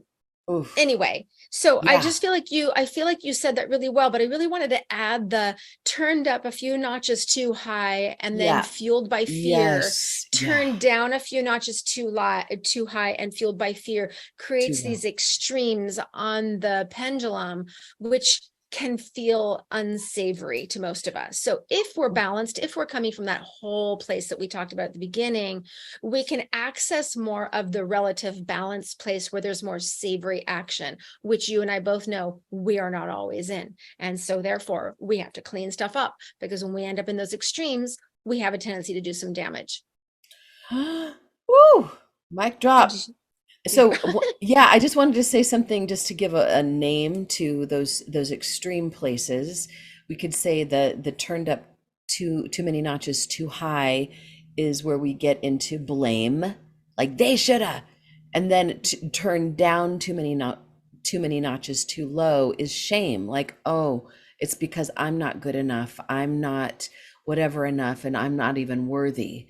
Oof. anyway, so Yeah. I feel like you said that really well, but I really wanted to add the turned up a few notches too high and then Yeah. fueled by fear, Yes. Yeah. turned down a few notches too high and fueled by fear Too creates low. these extremes on the pendulum, which can feel unsavory to most of us. So if we're balanced, if we're coming from that whole place that we talked about at the beginning, we can access more of the relative balance place where there's more savory action, which you and I both know we are not always in. And so therefore we have to clean stuff up, because when we end up in those extremes, we have a tendency to do some damage. Woo! Mic Did drop. you? So yeah, I just wanted to say something just to give a name to those extreme places. We could say the turned up too many notches too high is where we get into blame, like they shoulda, and then turn down too many notches too low is shame, like, oh, it's because I'm not good enough, I'm not whatever enough, and I'm not even worthy.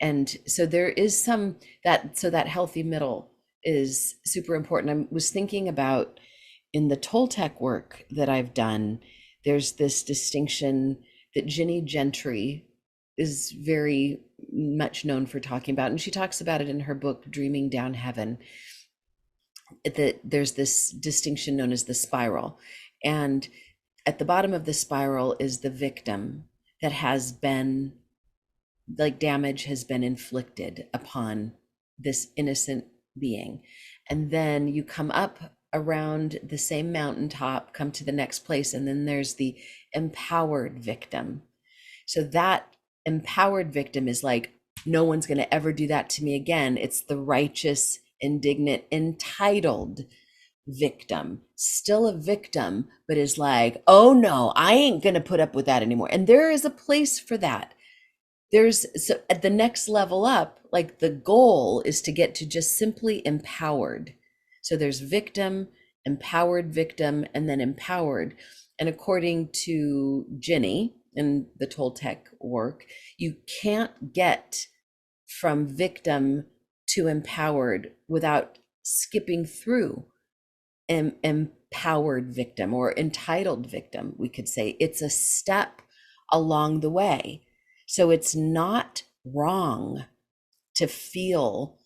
And so there is some that, so that healthy middle is super important. I was thinking about in the Toltec work that I've done, there's this distinction that Ginny Gentry is very much known for talking about, and she talks about it in her book Dreaming Down Heaven, that there's this distinction known as the spiral. And at the bottom of the spiral is the victim that has been, like, damage has been inflicted upon this innocent being. And then you come up around the same mountaintop, come to the next place, and then there's the empowered victim. So that empowered victim is like, no one's going to ever do that to me again. It's the righteous, indignant, entitled victim, still a victim, but is like, oh no, I ain't going to put up with that anymore. And there is a place for that. There's, so at the next level up, like, the goal is to get to just simply empowered. So there's victim, empowered victim, and then empowered. And according to Ginny in the Toltec work, you can't get from victim to empowered without skipping through empowered victim, or entitled victim, we could say. It's a step along the way. So it's not wrong to feel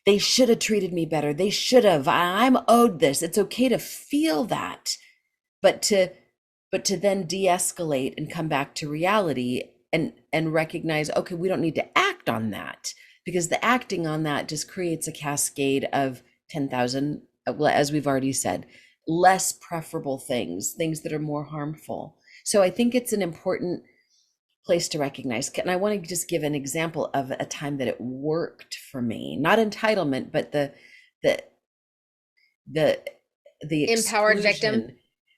they should have treated me better. They should have. I'm owed this. It's okay to feel that, but to then de-escalate and come back to reality, and recognize, okay, we don't need to act on that, because the acting on that just creates a cascade of 10,000, well, as we've already said, less preferable things that are more harmful. So I think it's an important place to recognize. And I want to just give an example of a time that it worked for me, not entitlement, but the Empowered victim. exclusion.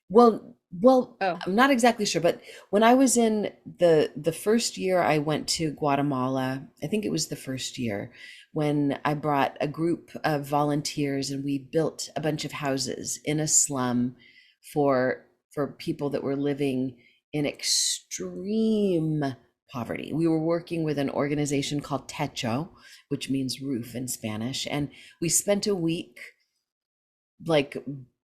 Well, Oh. I'm not exactly sure, but when I was in the first year I went to Guatemala, I think it was the first year, when I brought a group of volunteers and we built a bunch of houses in a slum for people that were living in extreme poverty. We were working with an organization called Techo, which means roof in Spanish, and we spent a week, like,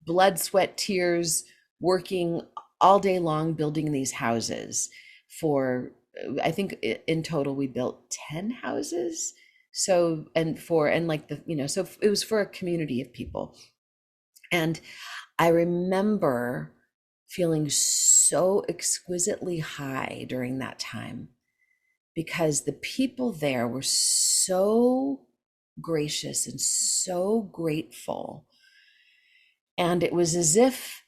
blood, sweat, tears, working all day long building these houses for, I think in total we built 10 houses. So, and like so it was for a community of people. And I remember feeling so exquisitely high during that time, because the people there were so gracious and so grateful. And it was as if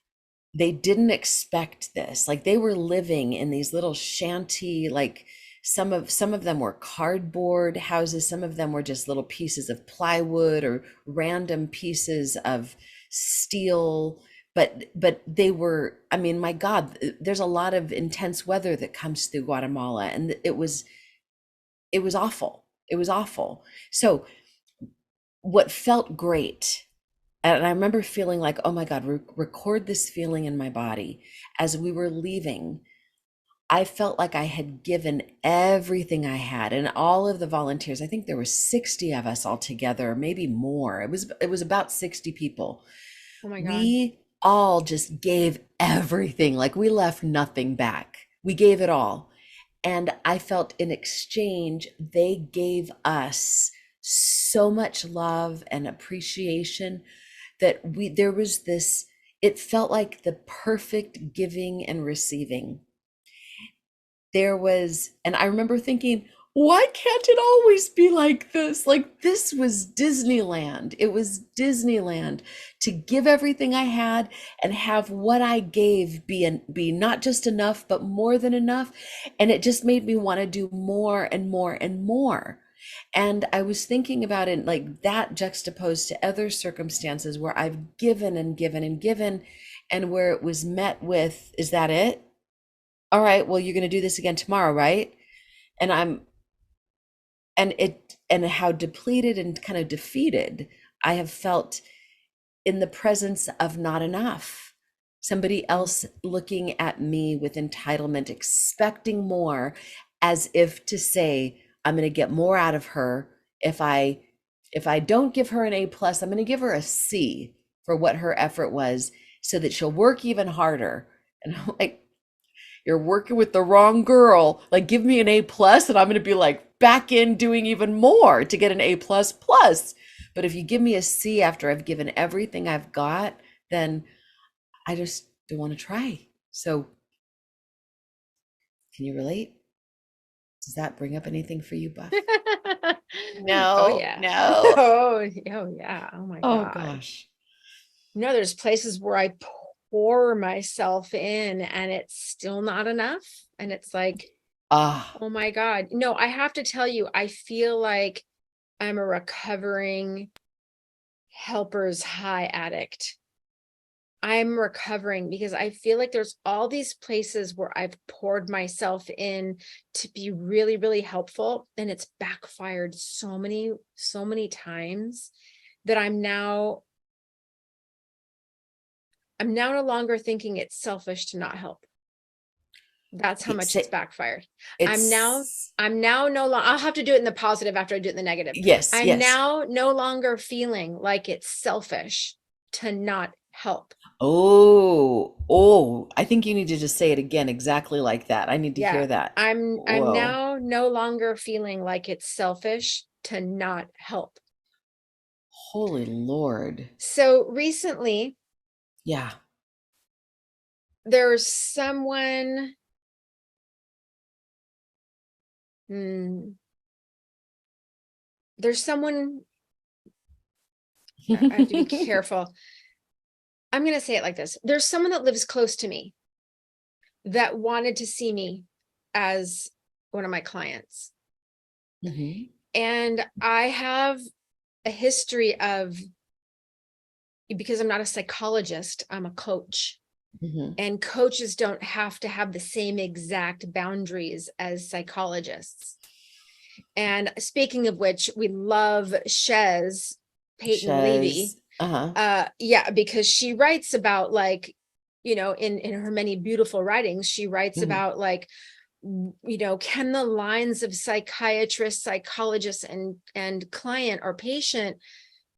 they didn't expect this. Like, they were living in these little shanty, like, some of them were cardboard houses, some of them were just little pieces of plywood or random pieces of steel, but they were, I mean, my God, there's a lot of intense weather that comes through Guatemala, and it was awful. It was awful. So what felt great, and I remember feeling like, oh my God, record this feeling in my body. As we were leaving, I felt like I had given everything I had, and all of the volunteers, I think there were 60 of us all together, maybe more. It was about 60 people. Oh my God. We all just gave everything. Like, we left nothing back. We gave it all. And I felt in exchange, they gave us so much love and appreciation that there was this, it felt like the perfect giving and receiving. There was, and I remember thinking, why can't it always be like this? Like, this was Disneyland. It was Disneyland, to give everything I had and have what I gave be not just enough, but more than enough. And it just made me want to do more and more and more. And I was thinking about it like that, juxtaposed to other circumstances where I've given and given and given, and where it was met with, is that it? All right, well, you're going to do this again tomorrow, right? And and how depleted and kind of defeated I have felt in the presence of not enough. Somebody else looking at me with entitlement, expecting more, as if to say, I'm going to get more out of her. If I don't give her an A+, I'm going to give her a C for what her effort was, so that she'll work even harder. And I'm like, you're working with the wrong girl. Like, give me an A+, and I'm going to be like back in doing even more to get an A++. But if you give me a C after I've given everything I've got, then I just don't want to try. So can you relate? Does that bring up anything for you, Buff? Oh No, yeah. no. Oh yeah. Oh my Oh God. gosh. There's places where I pour myself in and it's still not enough. And it's like, Ah, oh my God. No, I have to tell you, I feel like I'm a recovering helper's high addict. I'm recovering because I feel like there's all these places where I've poured myself in to be really, really helpful. And it's backfired so many times that I'm now no longer thinking it's selfish to not help. That's how much it's backfired. I'm now it's no longer, I'll have to do it in the positive after I do it in the negative. yes, I'm yes. now no longer feeling like it's selfish to not help. Oh, I think you need to just say it again exactly like that. I need to Yeah. hear that. I'm Whoa. now no longer feeling like it's selfish to not help. Holy Lord. So recently Yeah. there's someone, hmm, there's someone, I have to be careful. I'm going to say it like this. There's someone that lives close to me that wanted to see me as one of my clients. Mhm. And I have a history of, because I'm not a psychologist, I'm a coach. Mhm. And coaches don't have to have the same exact boundaries as psychologists. And speaking of which, we love Peyton Levy. Shez. Uh-huh. Yeah, because she writes about, like, in her many beautiful writings, she writes Mhm. about, like, can the lines of psychiatrist, psychologist, and client or patient,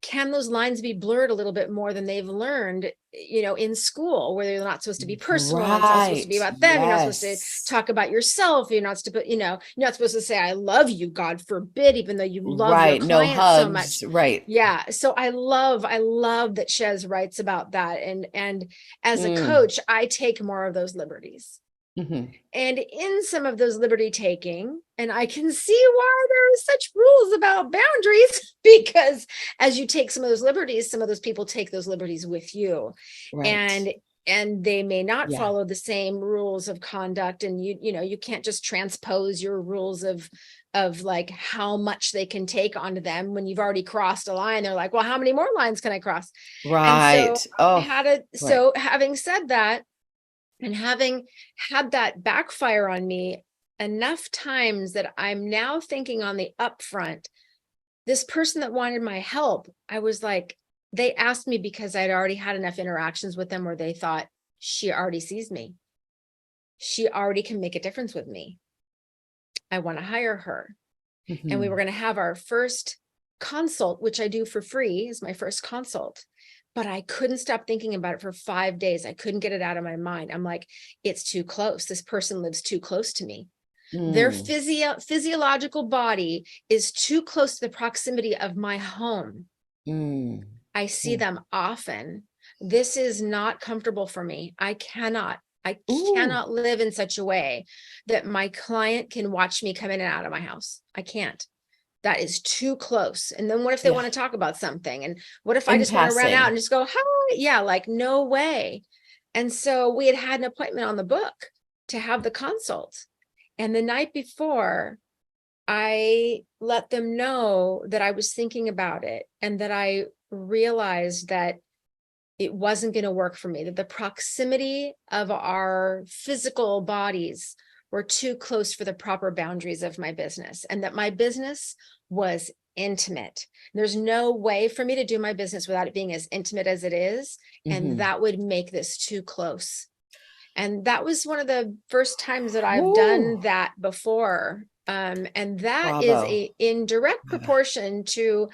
can those lines be blurred a little bit more than they've learned, in school, where they're not supposed to be personal, and it's all supposed to be Right. about them. You're not supposed to Yes. talk about yourself. You're not supposed, you're not supposed to say, I love you, God forbid, even though you love your Right. No client so much. hugs. Right. Yeah. So I love that Shez writes about that. And as a Mm. coach, I take more of those liberties. Mhm. And in some of those liberty taking, and I can see why there are such rules about boundaries, because as you take some of those liberties, some of those people take those liberties with you. Right. And they may not Yeah. follow the same rules of conduct. And you can't just transpose your rules of like how much they can take onto them when you've already crossed a line. They're like, well, how many more lines can I cross? And so Right. Oh, right. having said that, and having had that backfire on me enough times, that I'm now thinking on the upfront, this person that wanted my help, I was like, they asked me because I'd already had enough interactions with them where they thought, she already sees me. She already can make a difference with me. I want to hire her. And we were Mhm. going to have our first consult, which I do for free, is my first consult. But I couldn't stop thinking about it for 5 days. I couldn't get it out of my mind. I'm like, it's too close. This person lives too close to me. Their Mm. physiological body is too close to the proximity of my home. Mm. I see Mm. them often. This is not comfortable for me. I cannot Ooh. live in such a way that my client can watch me come in and out of my house. I can't. That is too close. And then what if they Yeah. want to talk about something? And what if I In just want to run out passing. and just go, hi? Yeah, like, no way. And so we had an appointment on the book to have the consult. And the night before, I let them know that I was thinking about it, and that I realized that it wasn't going to work for me, that the proximity of our physical bodies were too close for the proper boundaries of my business, and that my business was intimate. There's no way for me to do my business without it being as intimate as it is. And Mhm. that would make this too close. And that was one of the first times that I've Ooh. done that before. And that is Bravo. in direct Bravo. proportion to,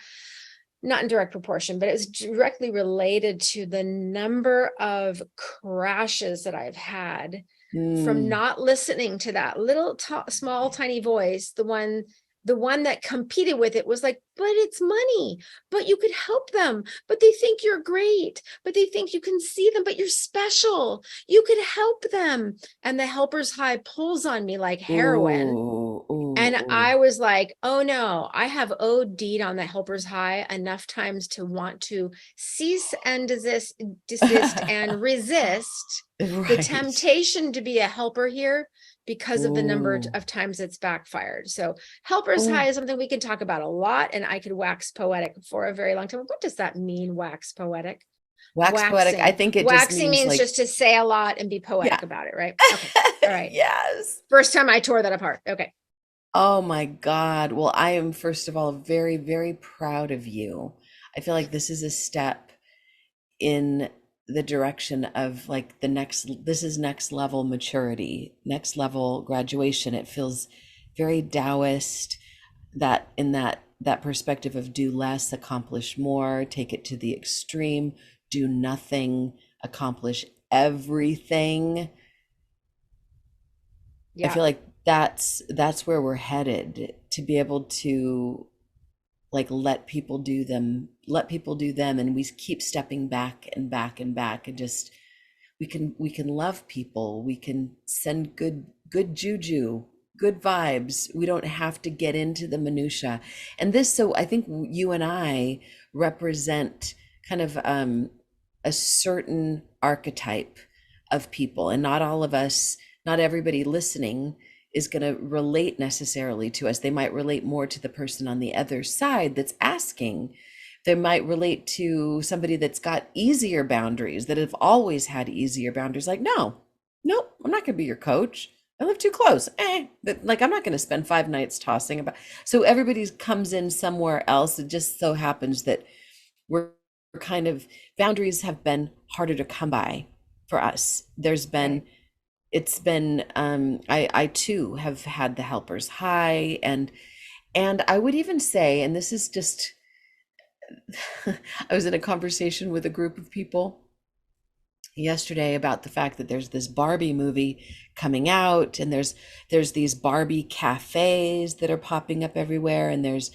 not in direct proportion, but it's directly related to the number of crashes that I've had from Mm. not listening to that little small tiny voice, the one the one that competed with it was like, but it's money, but you could help them, but they think you're great, but they think you can see them, but you're special. You could help them. And the helper's high pulls on me like heroin. Ooh, ooh, And ooh. I was like, oh no, I have OD'd on the helper's high enough times to want to cease and desist and resist the Right. temptation to be a helper here because of the number Ooh. of times it's backfired. So helper's Ooh. high is something we can talk about a lot, and I could wax poetic for a very long time. What does that mean, wax poetic? Wax poetic. I Waxing. think it just Waxing means means like, just to say a lot and be yeah. poetic about it, right? Okay. All right. Yes. First time I tore that apart. Okay. Oh my God. Well, I am, first of all, very, very proud of you. I feel like this is a step in the direction of like this is next level maturity, next level graduation. It feels very Taoist, that in that perspective of do less, accomplish more, take it to the extreme, do nothing, accomplish everything. I Yeah. feel like that's where we're headed, to be able to like let people do them, and we keep stepping back and back and back, and just we can love people, we can send good juju, good vibes. We don't have to get into the minutia. And this, so I think you and I represent kind of a certain archetype of people, and not all of us, not everybody listening is going to relate necessarily to us. They might relate more to the person on the other side that's asking. They might relate to somebody that's got easier boundaries, that have always had easier boundaries. Like, no, nope, I'm not going to be your coach. I live too close. Like, I'm not going to spend 5 nights tossing about. So everybody comes in somewhere else. It just so happens that we're kind of, boundaries have been harder to come by for us. There's been, Right. it's been, I too have had the helper's high, and I would even say, and this is just, I was in a conversation with a group of people yesterday about the fact that there's this Barbie movie coming out, and there's these Barbie cafes that are popping up everywhere, and there's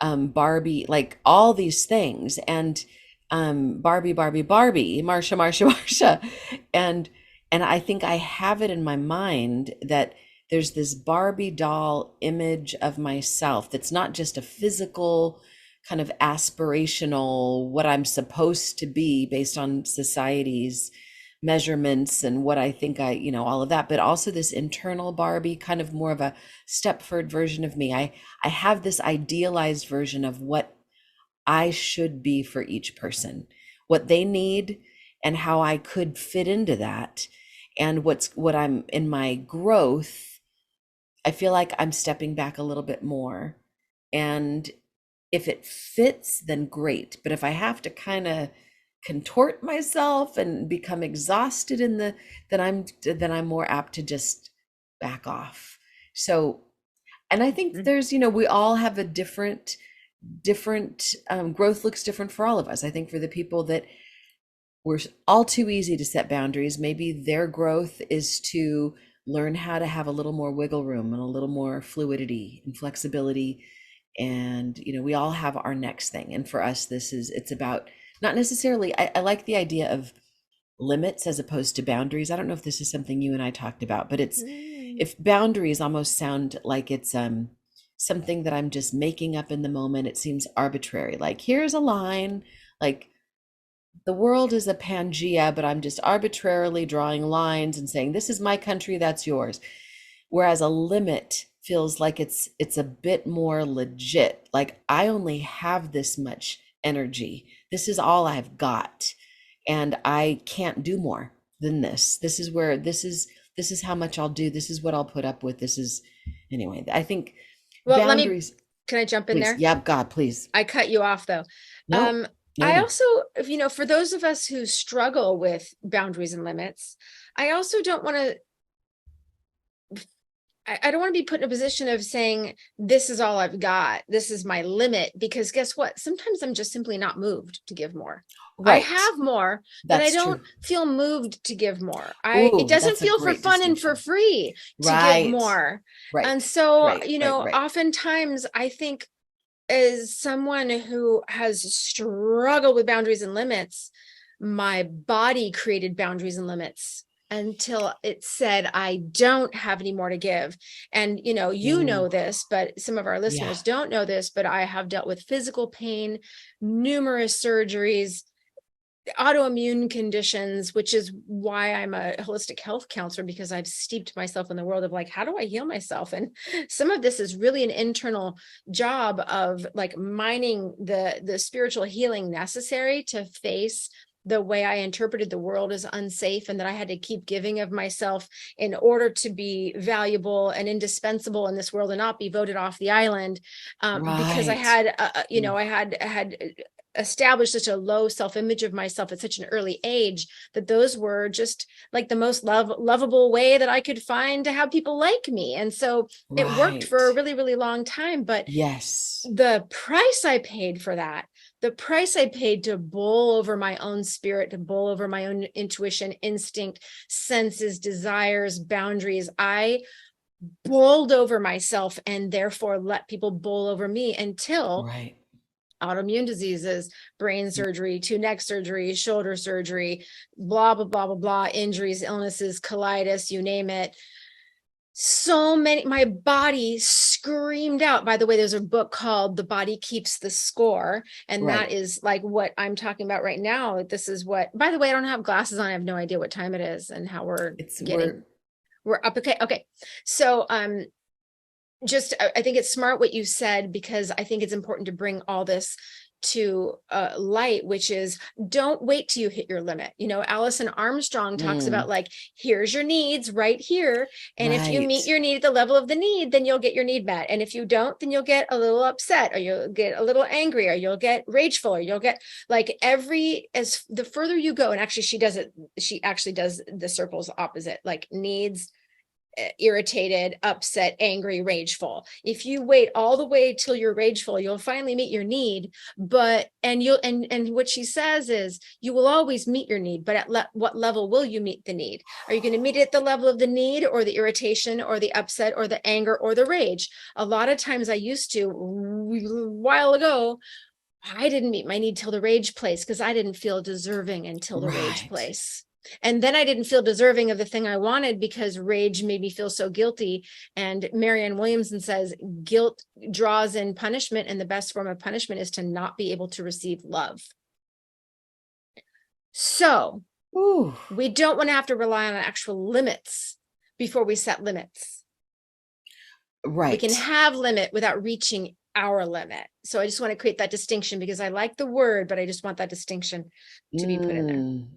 Barbie, like all these things, and Barbie, Marsha, and and I think I have it in my mind that there's this Barbie doll image of myself that's not just a physical kind of aspirational, what I'm supposed to be based on society's measurements and what I think all of that, but also this internal Barbie, kind of more of a Stepford version of me. I have this idealized version of what I should be for each person, what they need, and how I could fit into that. And what I'm in my growth, I feel like I'm stepping back a little bit more. And if it fits, then great. But if I have to kind of contort myself and become exhausted in the, then I'm more apt to just back off. So, and I think Mm. there's, we all have a different growth looks different for all of us. I think for the people that were all too easy to set boundaries, maybe their growth is to learn how to have a little more wiggle room and a little more fluidity and flexibility. And we all have our next thing, and for us it's about, not necessarily, I like the idea of limits as opposed to boundaries. I don't know if this is something you and I talked about, but it's, Mm. if boundaries almost sound like it's something that I'm just making up in the moment, it seems arbitrary. Like, here's a line, like the world is a Pangea, but I'm just arbitrarily drawing lines and saying, this is my country, that's yours. Whereas a limit feels like it's a bit more legit. Like, I only have this much energy. This is all I've got. And I can't do more than this. This is how much I'll do. This is what I'll put up with. This is, anyway, I think Well, boundaries, can I jump in please. there? Yeah, God, please. I cut you off though. No, no, I no. also, for those of us who struggle with boundaries and limits, I also don't want to, I don't want to be put in a position of saying, this is all I've got. This is my limit. Because guess what? Sometimes I'm just simply not moved to give more. I Right. have more, but I That's don't true. feel moved to give more. It Ooh, doesn't that's a feel for great fun and for distinction. free to give Right. more. And Right. so, Right. Right. Right. oftentimes I think, as someone who has struggled with boundaries and limits, my body created boundaries and limits until it said, I don't have any more to give. And, you know Ooh, this, but some of our yeah. listeners don't know this, but I have dealt with physical pain, numerous surgeries, autoimmune conditions, which is why I'm a holistic health counselor, because I've steeped myself in the world of like, how do I heal myself? And some of this is really an internal job of like mining the spiritual healing necessary to face the way I interpreted the world as unsafe, and that I had to keep giving of myself in order to be valuable and indispensable in this world and not be voted off the island, because I Right. had, Ooh, I had established such a low self-image of myself at such an early age, that those were just like the most lovable way that I could find to have people like me. And so it worked for a right. really, really long time. But Yes. the price I paid for that, the price I paid to bowl over my own spirit, to bowl over my own intuition, instinct, senses, desires, boundaries, I bowled over myself and therefore let people bowl over me until Right. autoimmune diseases, brain surgery, two neck surgery, shoulder surgery, blah, blah, blah, blah, blah, injuries, illnesses, colitis, you name it. So many, my body screamed out. By the way, there's a book called The Body Keeps the Score. And that Right. is like what I'm talking about right now. This is what, by the way, I don't have glasses on. I have no idea what time it is and how It's getting, we're up. Okay. Okay. So, just I think it's smart what you said, because I think it's important to bring all this to light, which is, don't wait till you hit your limit. Alison Armstrong talks about mm, like, here's your needs right here, and if you meet right. your need at the level of the need, then you'll get your need met, and if you don't, then you'll get a little upset, or you'll get a little angry, or you'll get rageful, or you'll get like, as the further you go. And actually she actually does the circles opposite, like needs, irritated, upset, angry, rageful. If you wait all the way till you're rageful, you'll finally meet your need. But and what she says is, you will always meet your need, but at what level will you meet the need? Are you going to meet it at the level of the need, or the irritation, or the upset, or the anger, or the rage? A lot of times I used to, a while ago, I didn't meet my need till the rage place, because I didn't feel deserving until the rage Right. place. And then I didn't feel deserving of the thing I wanted, because rage made me feel so guilty. And Marianne Williamson says guilt draws in punishment, and the best form of punishment is to not be able to receive love. So Ooh, we don't want to have to rely on actual limits before we set limits. We can right. have limit without reaching our limit. So I just want to create that distinction, because I like the word, but I just want that distinction to be put in there. Mm.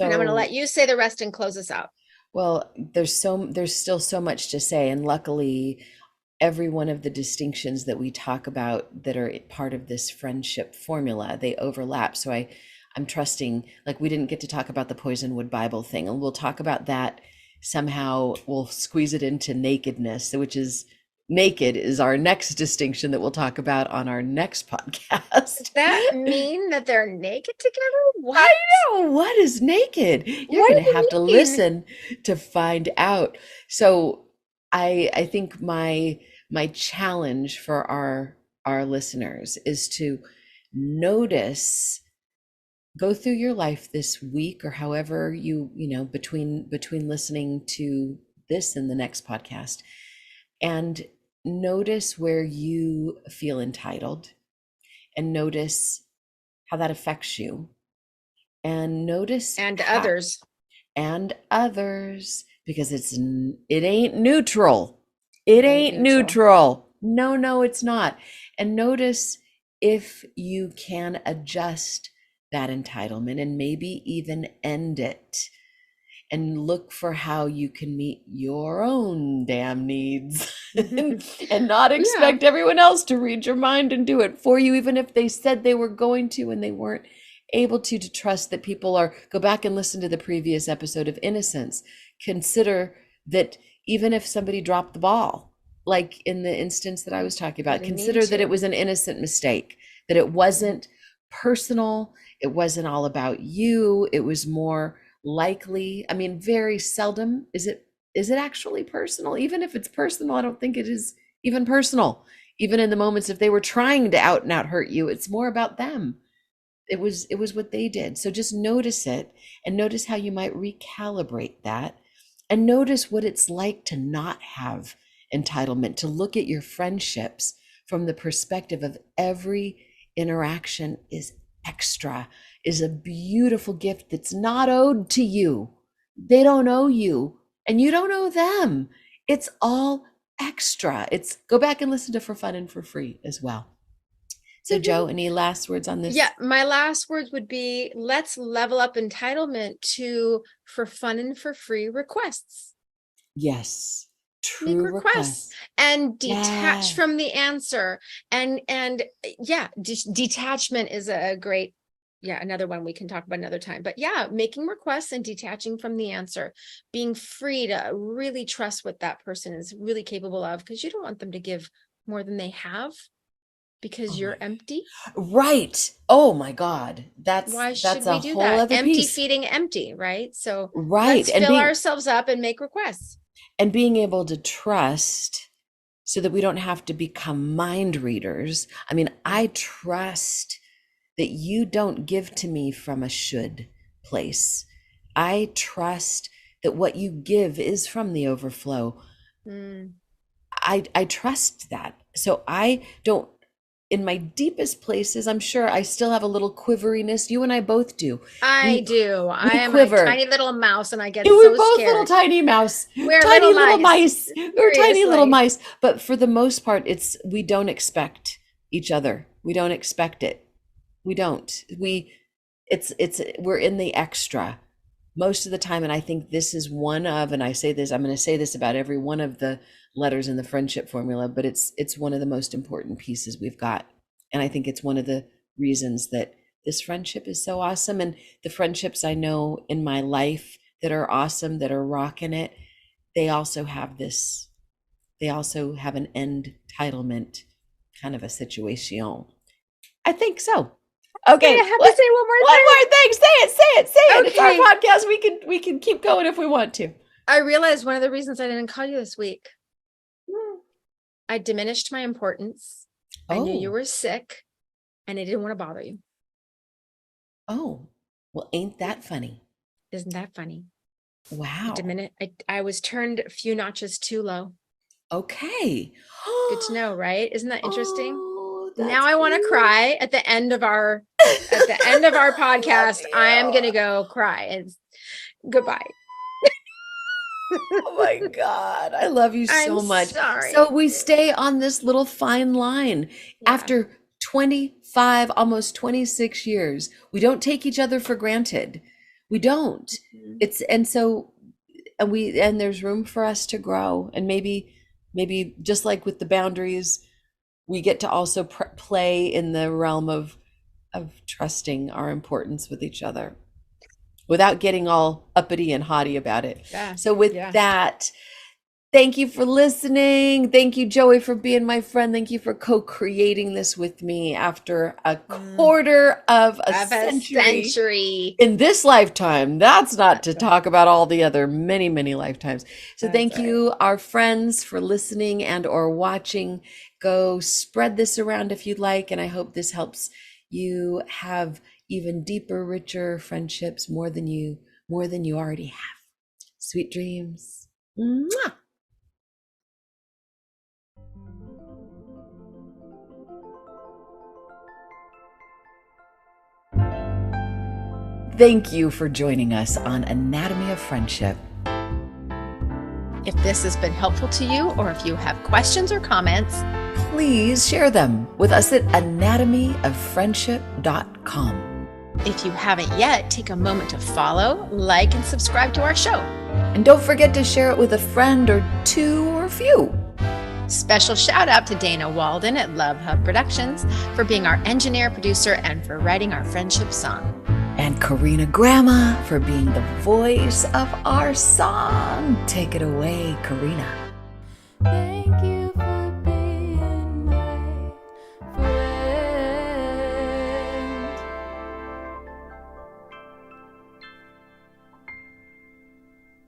And I'm going to let So, you say the rest and close us out. well, there's still so much to say, and luckily every one of the distinctions that we talk about that are part of this friendship formula, they overlap. So I'm trusting, like we didn't get to talk about the Poisonwood Bible thing, and we'll talk about that somehow. We'll squeeze it into nakedness, which is naked is our next distinction that we'll talk about on our next Does podcast. that mean that they're naked together? What? I know, what is naked? You're What going to do have to you mean? listen to find out. So I think my challenge for our listeners is to notice, go through your life this week, or however between listening to this and the next podcast, and notice where you feel entitled, and notice how that affects you, and notice And how, others. and others, because it ain't neutral. It Ain't ain't neutral. neutral. No, no, it's not. And notice if you can adjust that entitlement, and maybe even end it, and look for how you can meet your own damn needs and not Yeah. expect everyone else to read your mind and do it for you, even if they said they were going to and they weren't able to trust that people are. Go back and listen to the previous episode of Innocence. Consider that even if somebody dropped the ball, like in the instance that I was talking about, Didn't mean consider that to. it was an innocent mistake, that it wasn't personal, it wasn't all about you, it was more likely, I mean, very seldom is it actually personal. Even if it's personal, I don't think it is even personal. Even in the moments if they were trying to out and out hurt you, it's more about them. It was what they did. So just notice it and notice how you might recalibrate that, and notice what it's like to not have entitlement, to look at your friendships from the perspective of every interaction is extra, is a beautiful gift that's not owed to you. They don't owe you and you don't owe them. It's all extra. It's go back and listen to For Fun and For Free as well. So Joe, any last words on this? Yeah, my last words would be, let's level up entitlement to for fun and for free requests. Yes. Make True requests and detach Yeah. from the answer. And yeah, detachment is a great, another one we can talk about another time. But yeah, making requests and detaching from the answer, being free to really trust what that person is really capable of, because you don't want them to give more than they have because you're empty. Right. Oh my God. Why That's should a we do whole that? other Empty piece. feeding empty, right? So Right. let's And fill ourselves up and make requests. being able to trust so that we don't have to become mind readers. I mean, I trust that you don't give to me from a should place. I trust that what you give is from the overflow. I trust that. So I don't, in my deepest places, I'm sure I still have a little quiveriness. You and I both do. I do. I am quiver. a tiny little mouse and I get We're so both scared. little tiny mouse. We're tiny little mice. We're tiny little Seriously. mice. But for the most part, we don't expect each other. We don't expect it. We don't. We're in the extra most of the time. And I think this is one of, and I say this, I'm going to say this about every one of the letters in the friendship formula, but it's one of the most important pieces we've got. And I think it's one of the reasons that this friendship is so awesome. And the friendships I know in my life that are awesome, that are rocking it, they also have an entitlement kind of a situation. I think so. Okay, I have to say one more thing. One more thing. Say it. Okay. It's our podcast. We can keep going if we want to. I realized one of the reasons I didn't call you this week. I diminished my importance. I knew you were sick and I didn't want to bother you. Oh, well, ain't that funny? Isn't that funny? Wow. I was turned a few notches too low. Okay. Good to know, right? Isn't that interesting? Oh, now I want to cry at the end of our podcast. I am going to go cry and goodbye. Oh my God. I love you so much. Sorry. So we stay on this little fine line after 25, almost 26 years. We don't take each other for granted. We don't. And there's room for us to grow. And maybe just like with the boundaries, we get to also play in the realm of trusting our importance with each other without getting all uppity and haughty about it. Yeah. So with that, thank you for listening. Thank you, Joey, for being my friend. Thank you for co-creating this with me after a quarter of a century in this lifetime. That's not to talk about all the other many, many lifetimes. So thank you, our friends, for listening and or watching. Go spread this around if you'd like. And I hope this helps you have even deeper, richer friendships, more than you already have. Sweet dreams. Mwah! Thank you for joining us on Anatomy of Friendship. If this has been helpful to you, or if you have questions or comments, please share them with us at anatomyoffriendship.com. If you haven't yet, take a moment to follow, like, and subscribe to our show. And don't forget to share it with a friend or two or a few. Special shout out to Dana Walden at Love Hub Productions for being our engineer, producer, and for writing our friendship song. And Karina Grandma for being the voice of our song. Take it away, Karina. Thank you.